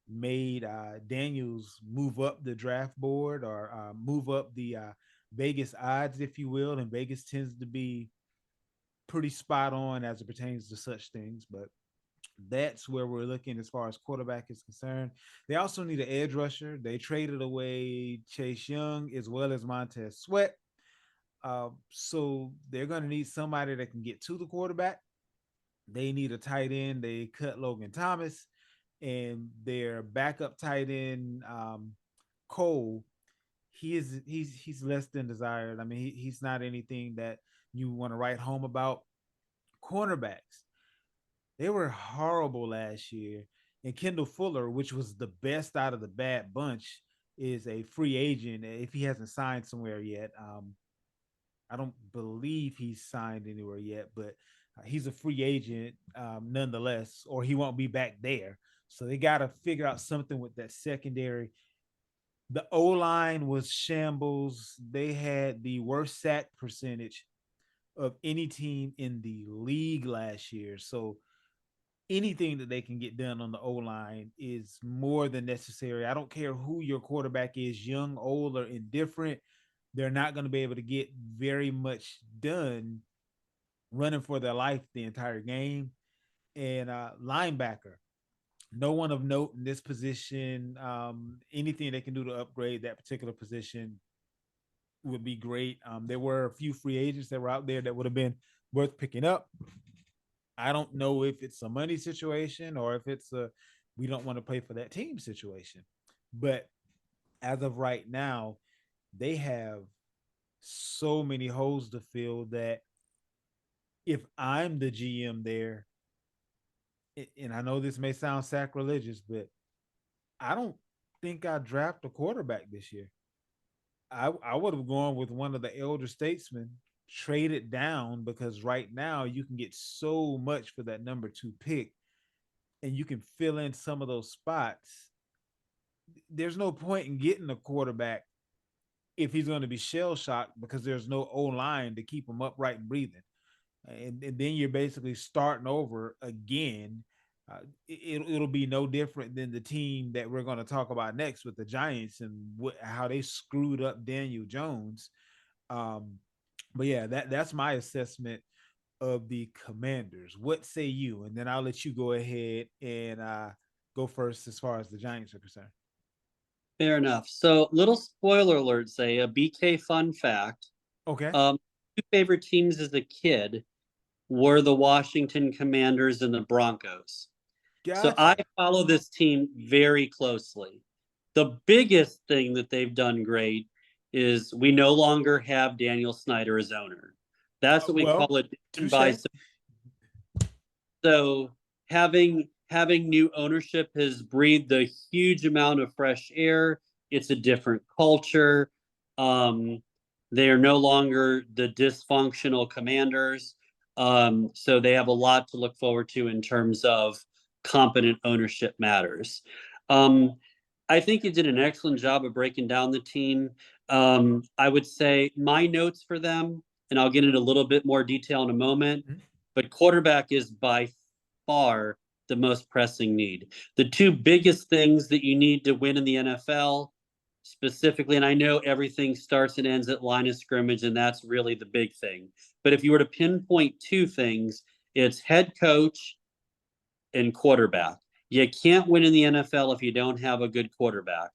S1: made Daniels move up the draft board or move up the Vegas odds, if you will. And Vegas tends to be pretty spot on as it pertains to such things. But that's where we're looking as far as quarterback is concerned. They also need an edge rusher. They traded away Chase Young as well as Montez Sweat. So they're going to need somebody that can get to the quarterback. They need a tight end. They cut Logan Thomas, and their backup tight end Cole. He's less than desired. I mean, he's not anything that you want to write home about. Cornerbacks, they were horrible last year. And Kendall Fuller, which was the best out of the bad bunch, is a free agent if he hasn't signed somewhere yet. I don't believe he's signed anywhere yet, but he's a free agent nonetheless, or he won't be back there. So they got to figure out something with that secondary. The O line was shambles. They had the worst sack percentage of any team in the league last year. So anything that they can get done on the O line is more than necessary. I don't care who your quarterback is, young, old, or indifferent. They're not going to be able to get very much done running for their life the entire game. And linebacker, no one of note in this position. Anything they can do to upgrade that particular position would be great. There were a few free agents that were out there that would have been worth picking up. I don't know if it's a money situation or if it's a we don't want to play for that team situation. But as of right now, they have so many holes to fill that if I'm the GM there, and I know this may sound sacrilegious, but I don't think I draft a quarterback this year. I would have gone with one of the elder statesmen trade it down, because right now you can get so much for that number 2 pick, and you can fill in some of those spots. There's no point in getting a quarterback if he's going to be shell shocked, because there's no O line to keep him upright and breathing. And then you're basically starting over again. It'll be no different than the team that we're going to talk about next with the Giants, and how they screwed up Daniel Jones. Um, but yeah, that's my assessment of the Commanders. What say you? And then I'll let you go ahead and go first as far as the Giants are concerned.
S2: Fair enough. So, little spoiler alert, say a BK fun fact.
S1: Okay.
S2: Two favorite teams as a kid were the Washington Commanders and the Broncos. So I
S1: Gotcha.
S2: follow this team very closely. The biggest thing that they've done great is we no longer have Daniel Snyder as owner. That's what we
S1: Well,
S2: call it by.
S1: touche.
S2: So having new ownership has breathed a huge amount of fresh air. It's a different culture. They are no longer the dysfunctional Commanders. So they have a lot to look forward to in terms of competent ownership matters. I think you did an excellent job of breaking down the team. I would say my notes for them, and I'll get into a little bit more detail in a moment, but quarterback is by far the most pressing need. The two biggest things that you need to win in the NFL specifically, and I know everything starts and ends at line of scrimmage, and that's really the big thing. But if you were to pinpoint two things, it's head coach and quarterback. You can't win in the NFL if you don't have a good quarterback.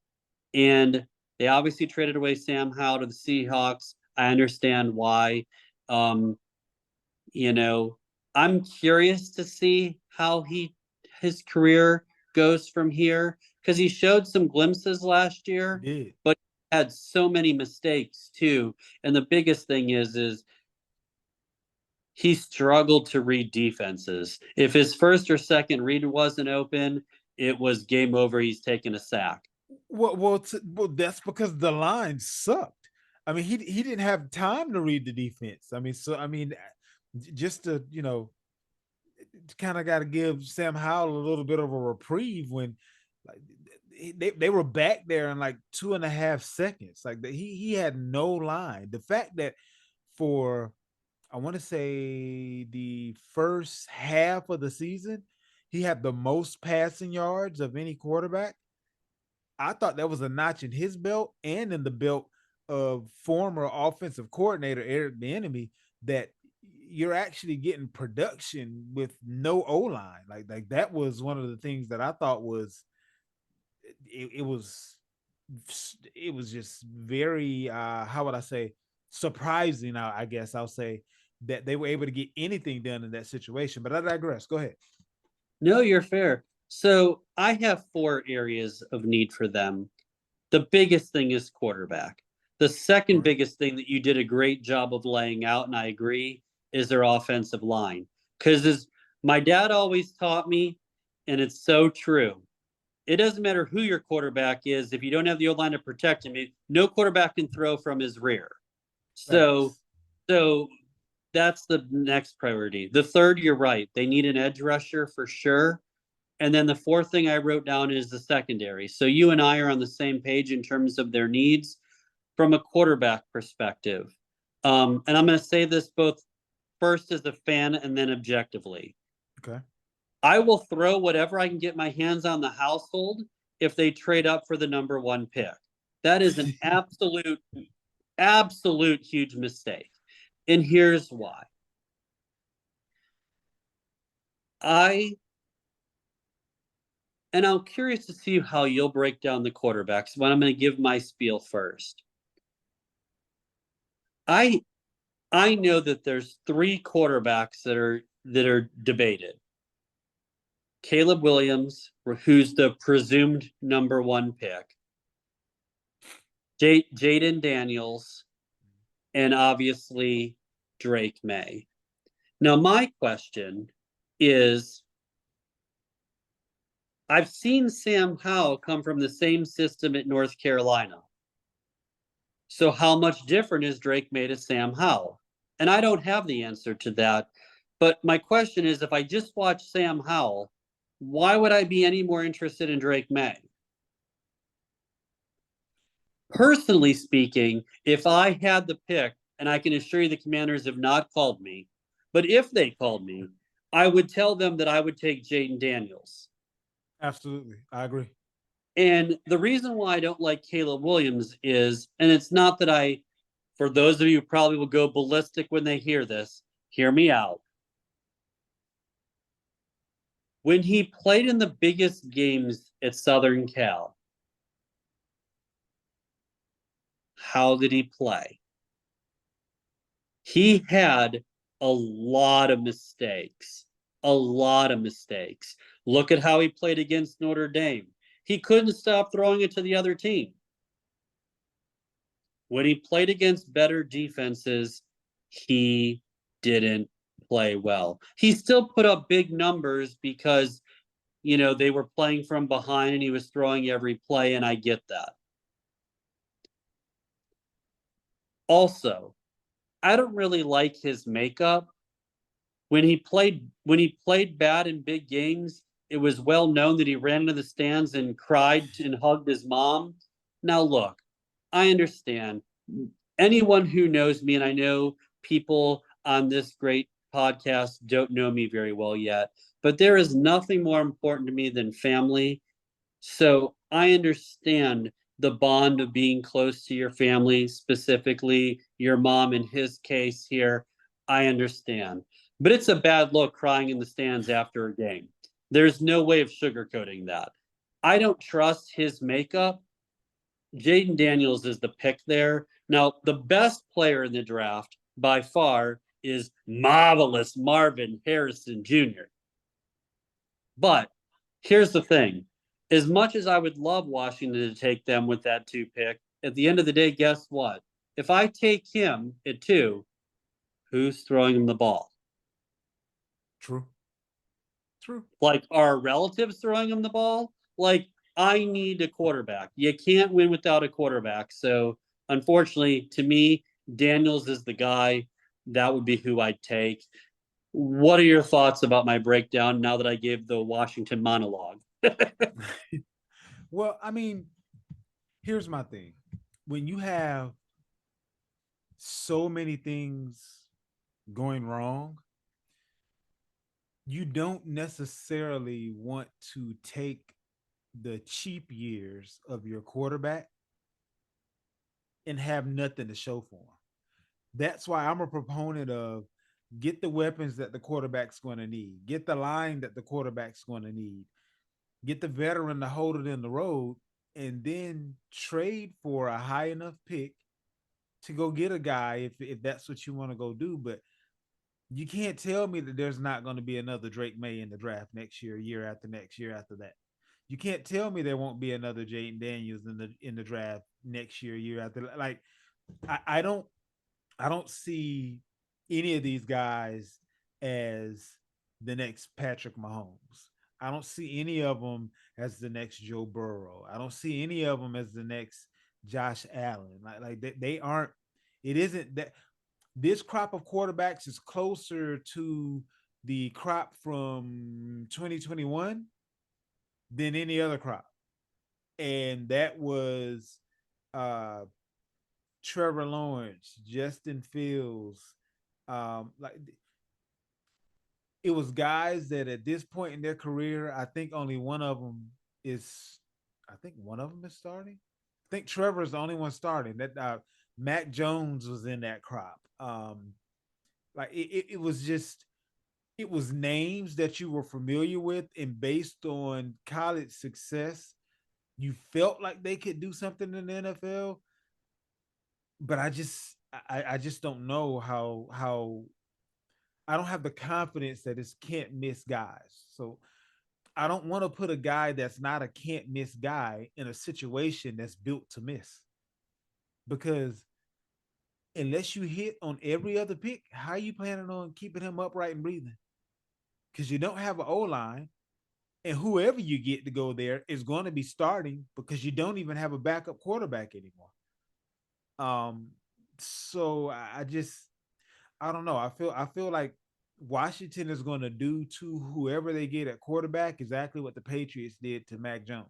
S2: And they obviously traded away Sam Howell to the Seahawks. I understand why. Um, I'm curious to see how his career goes from here, because he showed some glimpses last year,
S1: Did.
S2: but had so many mistakes too. And the biggest thing is he struggled to read defenses. If his first or second read wasn't open, it was game over. He's taking a sack.
S1: Well, that's because the line sucked. I mean, he didn't have time to read the defense. Just to kind of got to give Sam Howell a little bit of a reprieve when, like, they were back there in like 2.5 seconds. Like, he had no line. The fact that for, I want to say, the first half of the season, he had the most passing yards of any quarterback. I thought that was a notch in his belt and in the belt of former offensive coordinator Eric Bieniemy, that you're actually getting production with no O line. Like that was one of the things that I thought was it was just very how would I say, surprising. I guess I'll say that they were able to get anything done in that situation. But I digress. Go ahead.
S2: No, you're fair. So I have four areas of need for them. The biggest thing is quarterback. The second biggest thing that you did a great job of laying out, and I agree, is their offensive line. Because as my dad always taught me, and it's so true, it doesn't matter who your quarterback is. If you don't have the O-line to protect him, no quarterback can throw from his rear. So that's the next priority. The third, you're right. They need an edge rusher for sure. And then the fourth thing I wrote down is the secondary. So you and I are on the same page in terms of their needs from a quarterback perspective. And I'm going to say this both first as a fan and then objectively.
S1: Okay.
S2: I will throw whatever I can get my hands on the household if they trade up for the number one pick. That is an absolute huge mistake. And here's why. And I'm curious to see how you'll break down the quarterbacks, but I'm going to give my spiel first. I know that there's three quarterbacks that are debated. Caleb Williams, who's the presumed number one pick, Jaden Daniels, and obviously Drake May. Now, my question is, I've seen Sam Howell come from the same system at North Carolina. So how much different is Drake May to Sam Howell? And I don't have the answer to that. But my question is, if I just watch Sam Howell, why would I be any more interested in Drake May? Personally speaking, if I had the pick, and I can assure you the Commanders have not called me, but if they called me, I would tell them that I would take Jaden Daniels.
S1: Absolutely. I agree.
S2: And the reason why I don't like Caleb Williams is, and it's not that for those of you who probably will go ballistic when they hear this, hear me out. When he played in the biggest games at Southern Cal, how did he play? He had a lot of mistakes. A lot of mistakes. Look at how he played against Notre Dame. He couldn't stop throwing it to the other team. When he played against better defenses, he didn't play well. He still put up big numbers because, they were playing from behind and he was throwing every play, and I get that. Also, I don't really like his makeup. When he played bad in big games, it was well known that he ran into the stands and cried and hugged his mom. Now look, I understand. Anyone who knows me, and I know people on this great podcast don't know me very well yet, but there is nothing more important to me than family. So I understand the bond of being close to your family, specifically your mom in his case here. I understand. But it's a bad look crying in the stands after a game. There's no way of sugarcoating that. I don't trust his makeup. Jaden Daniels is the pick there. Now, the best player in the draft by far is marvelous Marvin Harrison Jr. But here's the thing. As much as I would love Washington to take them with that 2 pick, at the end of the day, guess what? If I take him at 2, who's throwing him the ball?
S1: True. True.
S2: Like, are relatives throwing him the ball? Like, I need a quarterback. You can't win without a quarterback. So, unfortunately, to me, Daniels is the guy. That would be who I'd take. What are your thoughts about my breakdown now that I gave the Washington monologue?
S1: Well, I mean, here's my thing. When you have so many things going wrong, you don't necessarily want to take the cheap years of your quarterback and have nothing to show for him. That's why I'm a proponent of get the weapons that the quarterback's going to need, get the line that the quarterback's going to need, get the veteran to hold it in the road, and then trade for a high enough pick to go get a guy if that's what you want to go do. But you can't tell me that there's not going to be another Drake May in the draft next year, year after next, year after that. You can't tell me there won't be another Jaden Daniels in the draft next year, year after. Like, I don't see any of these guys as the next Patrick Mahomes. I don't see any of them as the next Joe Burrow. I don't see any of them as the next Josh Allen. Like they aren't. It isn't that this crop of quarterbacks is closer to the crop from 2021 than any other crop. And that was uh Trevor Lawrence, Justin Fields, like it was guys that at this point in their career, I think only one of them is, I think one of them is starting. I think Trevor's the only one starting. That Mac Jones was in that crop. Like it was just it was names that you were familiar with, and based on college success, you felt like they could do something in the NFL. But I just don't know how I don't have the confidence that it's can't miss guys. So I don't want to put a guy that's not a can't miss guy in a situation that's built to miss. Because unless you hit on every other pick, how are you planning on keeping him upright and breathing? Because you don't have an O line, and whoever you get to go there is going to be starting because you don't even have a backup quarterback anymore. Um, so I just I don't know. I feel like Washington is going to do to whoever they get at quarterback exactly what the Patriots did to Mac Jones.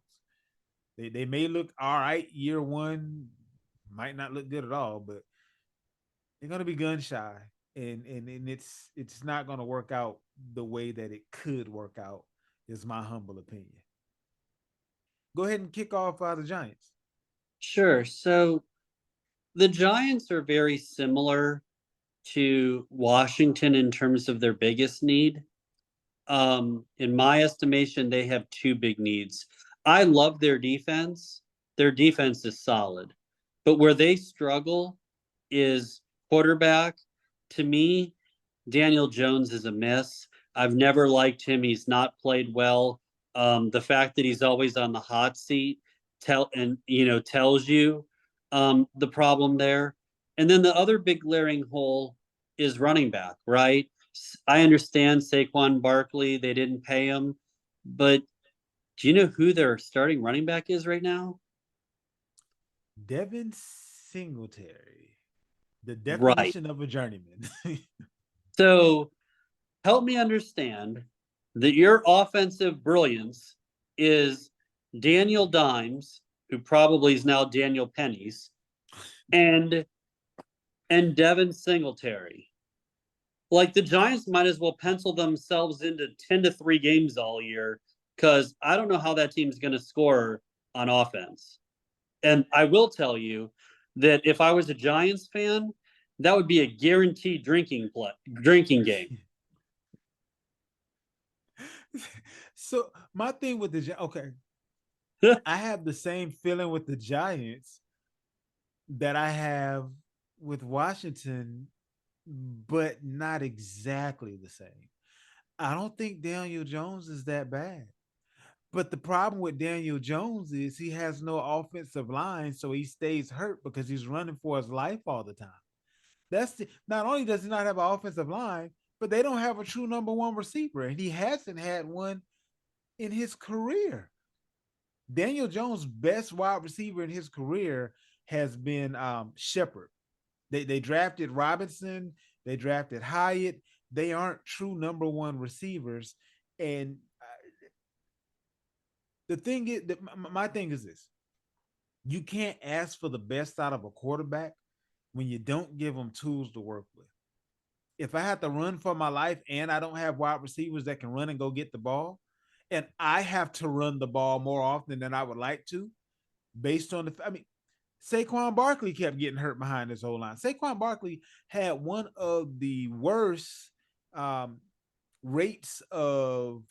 S1: They may look all right year one, might not look good at all, but they're going to be gun shy, and it's not going to work out the way that it could work out. Is my humble opinion. Go ahead and kick off the Giants.
S2: Sure. So the Giants are very similar to Washington in terms of their biggest need. In my estimation, they have two big needs. I love their defense. Their defense is solid. But where they struggle is quarterback. To me, Daniel Jones is a miss. I've never liked him. He's not played well. The fact that he's always on the hot seat tells you the problem there. And then the other big glaring hole is running back, right? I understand Saquon Barkley, they didn't pay him, but do you know who their starting running back is right now?
S1: Devin Singletary, the
S2: Right.
S1: definition of a journeyman.
S2: So help me understand that your offensive brilliance is Daniel Dimes, who probably is now Daniel Pennies, and Devin Singletary. Like the Giants might as well pencil themselves into 10-3 games all year because I don't know how that team's going to score on offense. And I will tell you that if I was a Giants fan, that would be a guaranteed drinking game.
S1: So my thing with okay, I have the same feeling with the Giants that I have with Washington, but not exactly the same. I don't think Daniel Jones is that bad. But the problem with Daniel Jones is he has no offensive line, so he stays hurt because he's running for his life all the time. Not only does he not have an offensive line, but they don't have a true number one receiver, and he hasn't had one in his career. Daniel Jones' best wide receiver in his career has been Shepard. They drafted Robinson, they drafted Hyatt. They aren't true number one receivers. And the thing is, my thing is this: you can't ask for the best out of a quarterback when you don't give them tools to work with. If I have to run for my life and I don't have wide receivers that can run and go get the ball, and I have to run the ball more often than I would like to, based on Saquon Barkley kept getting hurt behind this whole line. Saquon Barkley had one of the worst rates of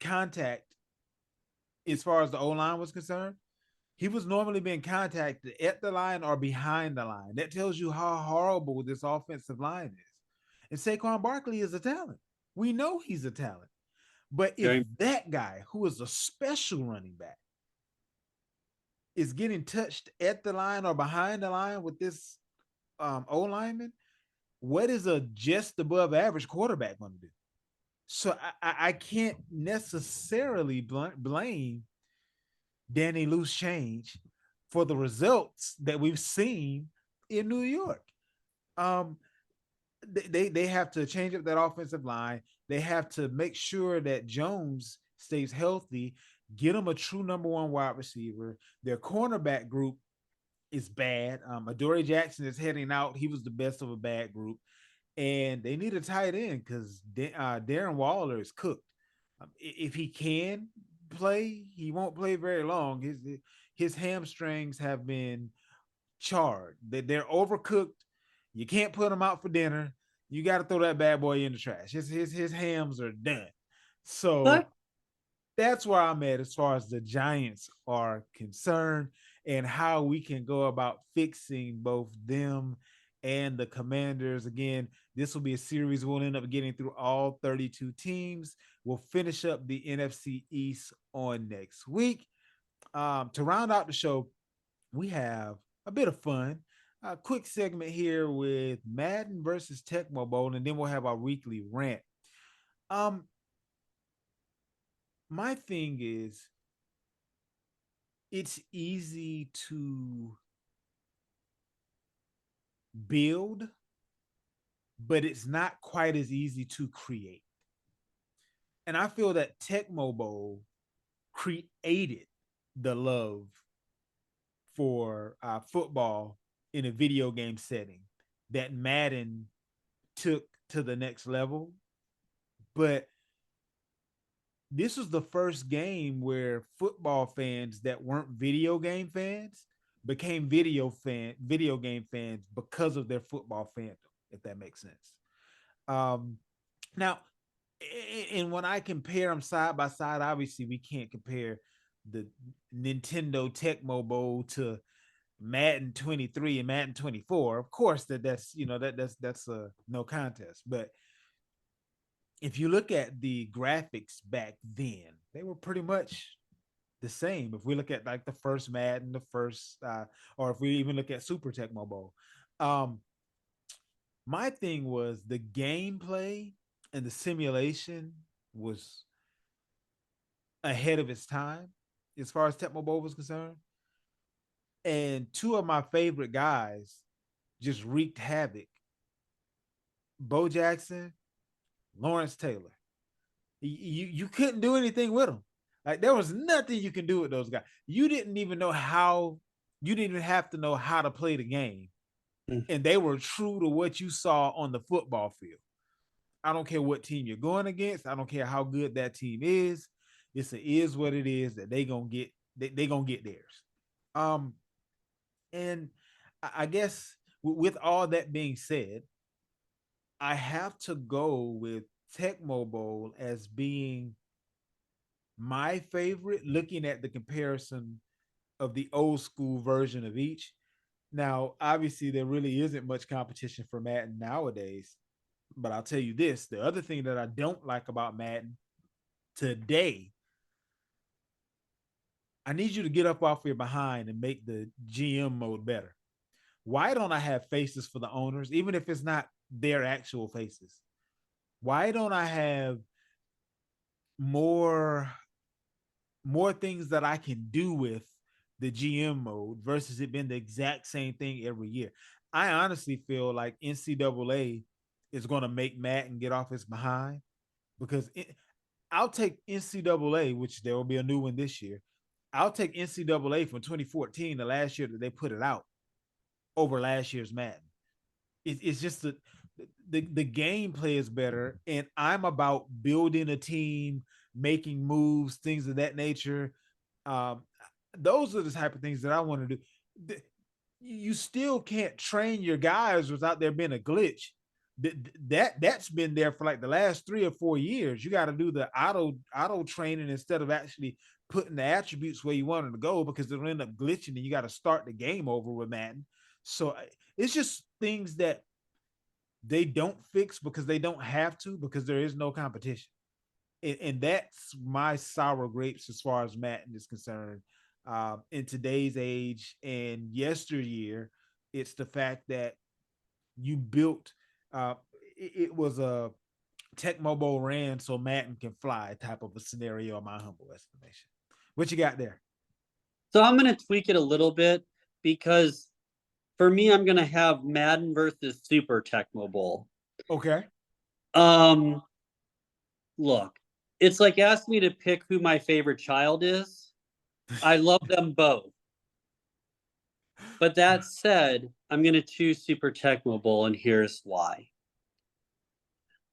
S1: contact as far as the O line was concerned. He was normally being contacted at the line or behind the line. That tells you how horrible this offensive line is. And Saquon Barkley is a talent. We know he's a talent. But if
S2: Very
S1: that guy, who is a special running back, is getting touched at the line or behind the line with this O lineman, what is a just above average quarterback going to do? So I can't necessarily blame Danny Loose Change for the results that we've seen in New York. Um, they have to change up that offensive line. They have to make sure that Jones stays healthy, get him a true number one wide receiver. Their cornerback group is bad. Adoree Jackson is heading out. He was the best of a bad group. And they need a tight end because Darren Waller is cooked. If he can play, he won't play very long. His hamstrings have been charred. They're overcooked. You can't put them out for dinner. You got to throw that bad boy in the trash. His hams are done. So
S2: good.
S1: that's where I'm at as far as the Giants are concerned and how we can go about fixing both them and the Commanders. Again, this will be a series we'll end up getting through all 32 teams. We'll finish up the NFC East on next week. To round out the show, we have a bit of fun. A quick segment here with Madden versus Tecmo Bowl, and then we'll have our weekly rant. Um, my thing is, it's easy to build but it's not quite as easy to create. And I feel that Tecmo Bowl created the love for football in a video game setting that Madden took to the next level. But this was the first game where football fans that weren't video game fans became video game fans because of their football fandom, if that makes sense. Um, now, and when I compare them side by side, obviously we can't compare the Nintendo Tecmo Bowl to Madden 23 and Madden 24. Of course, that's that's a no contest. But if you look at the graphics back then, they were pretty much the same. If we look at like the first Madden, the first, or if we even look at Super Tecmo Bowl, um, my thing was the gameplay and the simulation was ahead of its time as far as Tecmo Bowl was concerned. And two of my favorite guys just wreaked havoc. Bo Jackson, Lawrence Taylor. You couldn't do anything with them. Like there was nothing you can do with those guys. You didn't even know how. You didn't even have to know how to play the game, and they were true to what you saw on the football field. I don't care what team you're going against. I don't care how good that team is. It's a is what it is that they gonna get. They gonna get theirs. Um, and I guess with all that being said, I have to go with Tecmo Bowl as being my favorite, looking at the comparison of the old school version of each. Now, obviously, there really isn't much competition for Madden nowadays, but I'll tell you this, the other thing that I don't like about Madden today, I need you to get up off your behind and make the GM mode better. Why don't I have faces for the owners, even if it's not their actual faces? Why don't I have more things that I can do with the GM mode versus it being the exact same thing every year? I honestly feel like NCAA is going to make Madden get off his behind because I'll take NCAA, which there will be a new one this year. I'll take NCAA from 2014, the last year that they put it out, over last year's Madden. It's just the gameplay is better, and I'm about building a team, making moves, things of that nature. Um, those are the type of things that I want to do. You still can't train your guys without there being a glitch. That's been there for like the last 3 or 4 years. You got to do the auto training instead of actually putting the attributes where you want them to go because it'll end up glitching and you got to start the game over with Madden. So it's just things that they don't fix because they don't have to because there is no competition. And that's my sour grapes as far as Madden is concerned. In today's age and yesteryear, it's the fact that you built. Uh, it was a Tecmo Bowl ran so Madden can fly type of a scenario, in my humble estimation. What you got there?
S2: So I'm going to tweak it a little bit because for me, I'm going to have Madden versus Super Tecmo Bowl.
S1: Okay.
S2: Um, Look, it's like asking me to pick who my favorite child is. I love them both. But that said, I'm going to choose Super Tecmo Bowl, and here's why.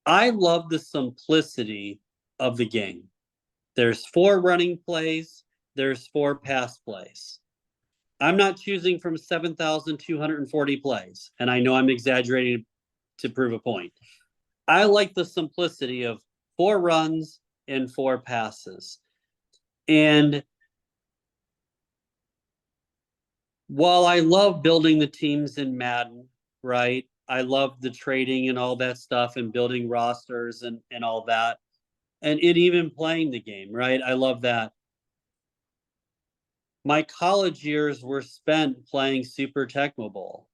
S2: I love the simplicity of the game. There's 4 running plays, there's 4 pass plays. I'm not choosing from 7,240 plays, and I know I'm exaggerating to prove a point. I like the simplicity of 4 runs and 4 passes. And while I love building the teams in Madden, right? I love the trading and all that stuff and building rosters and all that. And even playing the game, right? I love that. My college years were spent playing Super Tecmo Bowl.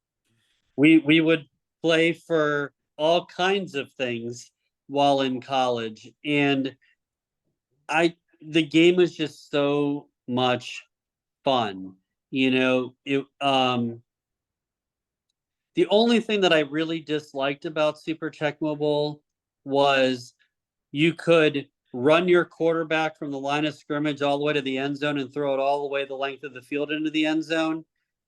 S2: We would play for all kinds of things while in college, and the game was just so much fun. You know, The only thing that I really disliked about Super Tecmo Bowl was you could run your quarterback from the line of scrimmage all the way to the end zone and throw it all the way the length of the field into the end zone,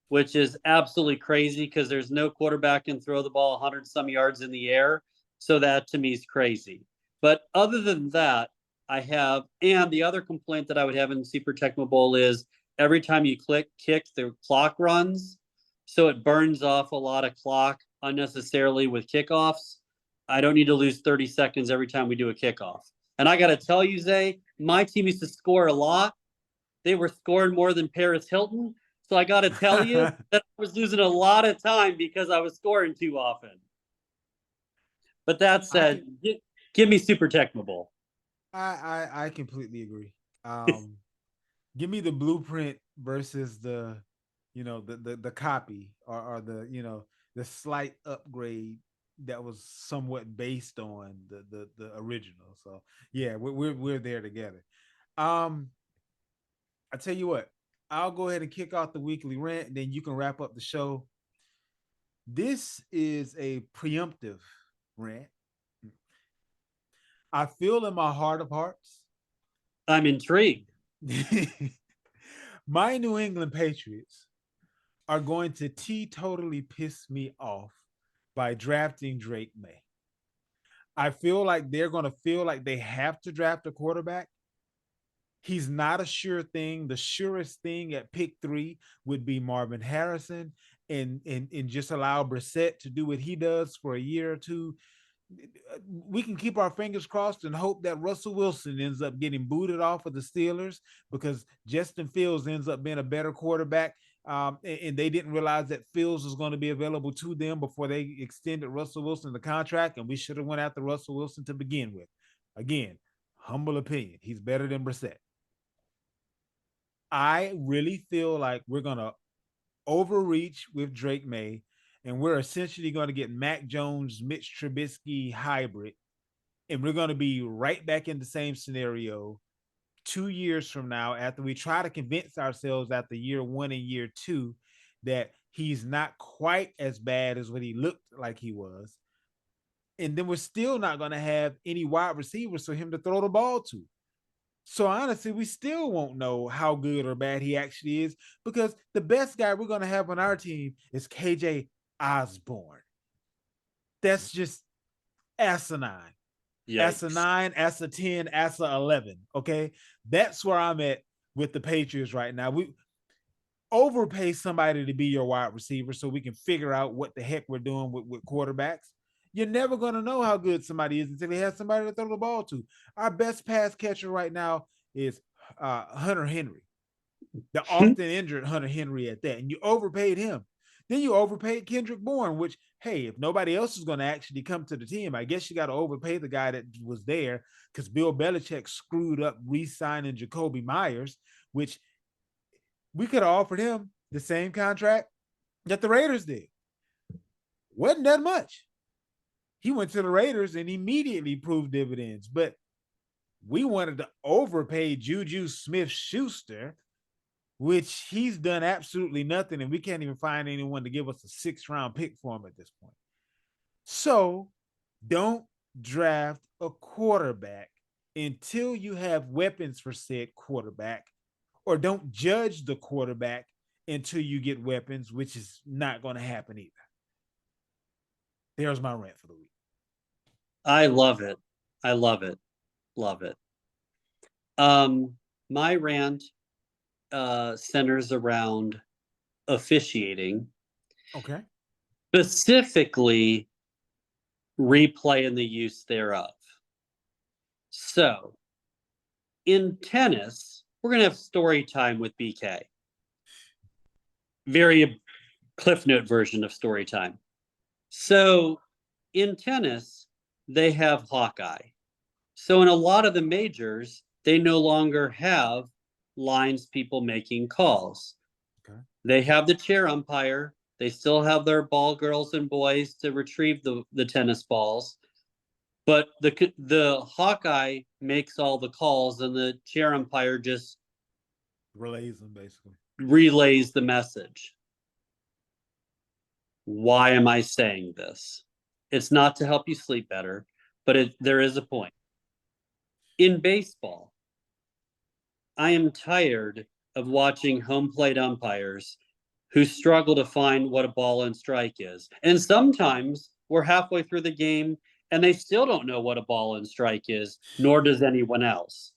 S2: which is absolutely crazy because there's no quarterback can throw the ball 100 some yards in the air. So that to me is crazy. But other than that, and the other complaint that I would have in Super Tecmo Bowl is every time you kick, the clock runs. So it burns off a lot of clock unnecessarily with kickoffs. I don't need to lose 30 seconds every time we do a kickoff. And I got to tell you, Zay, my team used to score a lot. They were scoring more than Paris Hilton. So I got to tell you that I was losing a lot of time because I was scoring too often. But that said, give me Super Tecmo Bowl.
S1: I completely agree. Give me the blueprint versus the, the copy or the, the slight upgrade that was somewhat based on the original. So yeah, we're there together. I tell you what, I'll go ahead and kick off the weekly rant, then you can wrap up the show. This is a preemptive rant. I feel in my heart of hearts,
S2: I'm intrigued.
S1: my New England Patriots are going to totally piss me off by drafting Drake May. I feel like they're going to feel like they have to draft a quarterback. He's not a sure thing. The surest thing at pick 3 would be Marvin Harrison, and just allow Brissett to do what he does for a year or two. We can keep our fingers crossed and hope that Russell Wilson ends up getting booted off of the Steelers because Justin Fields ends up being a better quarterback. And they didn't realize that Fields was going to be available to them before they extended Russell Wilson the contract, and we should have went after Russell Wilson to begin with. Again, humble opinion. He's better than Brissett. I really feel like we're going to overreach with Drake May, and we're essentially going to get Mac Jones, Mitch Trubisky hybrid, and we're going to be right back in the same scenario 2 years from now after we try to convince ourselves after year 1 and year 2 that he's not quite as bad as what he looked like he was. And then we're still not going to have any wide receivers for him to throw the ball to. So honestly, we still won't know how good or bad he actually is because the best guy we're going to have on our team is KJ Osborne. That's just asinine.
S2: Yikes.
S1: ASA 9, ASA 10, ASA 11. Okay. That's where I'm at with the Patriots right now. We overpay somebody to be your wide receiver so we can figure out what the heck we're doing with quarterbacks. You're never going to know how good somebody is until he has somebody to throw the ball to. Our best pass catcher right now is Hunter Henry, the often injured Hunter Henry at that. And you overpaid him. Then you overpaid Kendrick Bourne, which, hey, if nobody else is going to actually come to the team, I guess you got to overpay the guy that was there because Bill Belichick screwed up re-signing Jacoby Myers, which we could have offered him the same contract that the Raiders did. Wasn't that much. He went to the Raiders and immediately proved dividends, but we wanted to overpay Juju Smith-Schuster, which he's done absolutely nothing, and we can't even find anyone to give us a 6th-round pick for him at this point. So don't draft a quarterback until you have weapons for said quarterback, or don't judge the quarterback until you get weapons, which is not going to happen either. There's my rant for the week.
S2: I love it. I love it. Love it. My rant centers around officiating.
S1: Okay.
S2: Specifically, replay and the use thereof. So, in tennis, we're going to have story time with BK. Very Cliff Note version of story time. So, in tennis, they have Hawkeye. So, in a lot of the majors, they no longer have lines people making calls.
S1: Okay.
S2: They have the chair umpire. They still have their ball girls and boys to retrieve the tennis balls. But the Hawkeye makes all the calls, and the chair umpire just
S1: relays them, basically.
S2: Relays the message. Why am I saying this? It's not to help you sleep better, but there is a point. In baseball, I am tired of watching home plate umpires who struggle to find what a ball and strike is. And sometimes we're halfway through the game and they still don't know what a ball and strike is, nor does anyone else.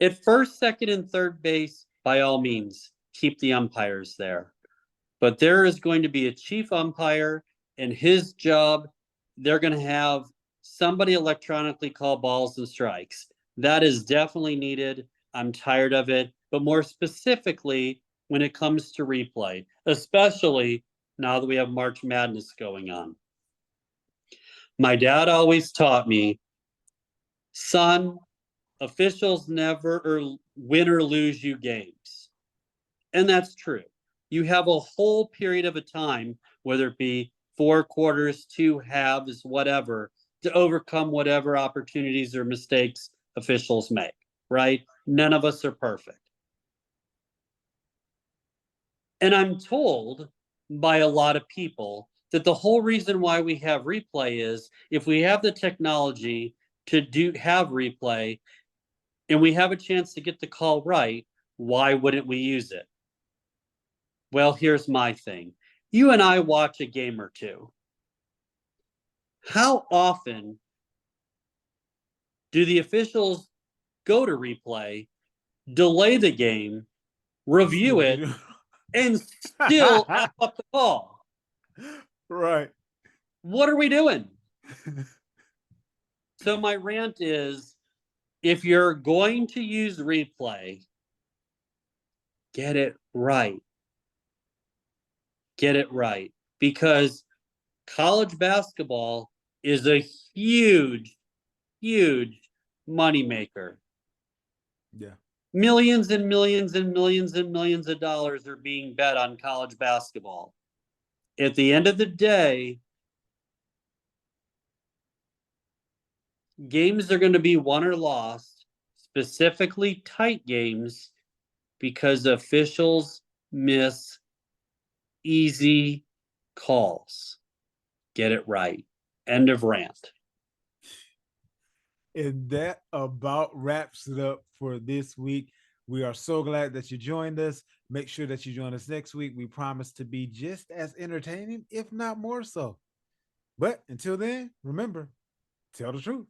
S2: At first, second, and third base, by all means, keep the umpires there. But there is going to be a chief umpire, and his job, they're going to have somebody electronically call balls and strikes. That is definitely needed. I'm tired of it. But more specifically, when it comes to replay, especially now that we have March Madness going on. My dad always taught me, son, officials never win or lose you games. And that's true. You have a whole period of a time, whether it be 4 quarters, 2 halves, whatever, to overcome whatever opportunities or mistakes officials make, right? None of us are perfect. And I'm told by a lot of people that the whole reason why we have replay is if we have the technology to have replay and we have a chance to get the call right, why wouldn't we use it? Well, here's my thing. You and I watch a game or two. How often do the officials go to replay, delay the game, review it, and still F up the call?
S1: Right.
S2: What are we doing? So my rant is, if you're going to use replay, get it right. Get it right. Because college basketball is a huge, huge moneymaker.
S1: Yeah.
S2: Millions and millions and millions and millions of dollars are being bet on college basketball. At the end of the day, games are going to be won or lost, specifically tight games, because officials miss easy calls. Get it right. End of rant.
S1: And that about wraps it up for this week. We are so glad that you joined us. Make sure that you join us next week. We promise to be just as entertaining, if not more so. But until then, remember, tell the truth.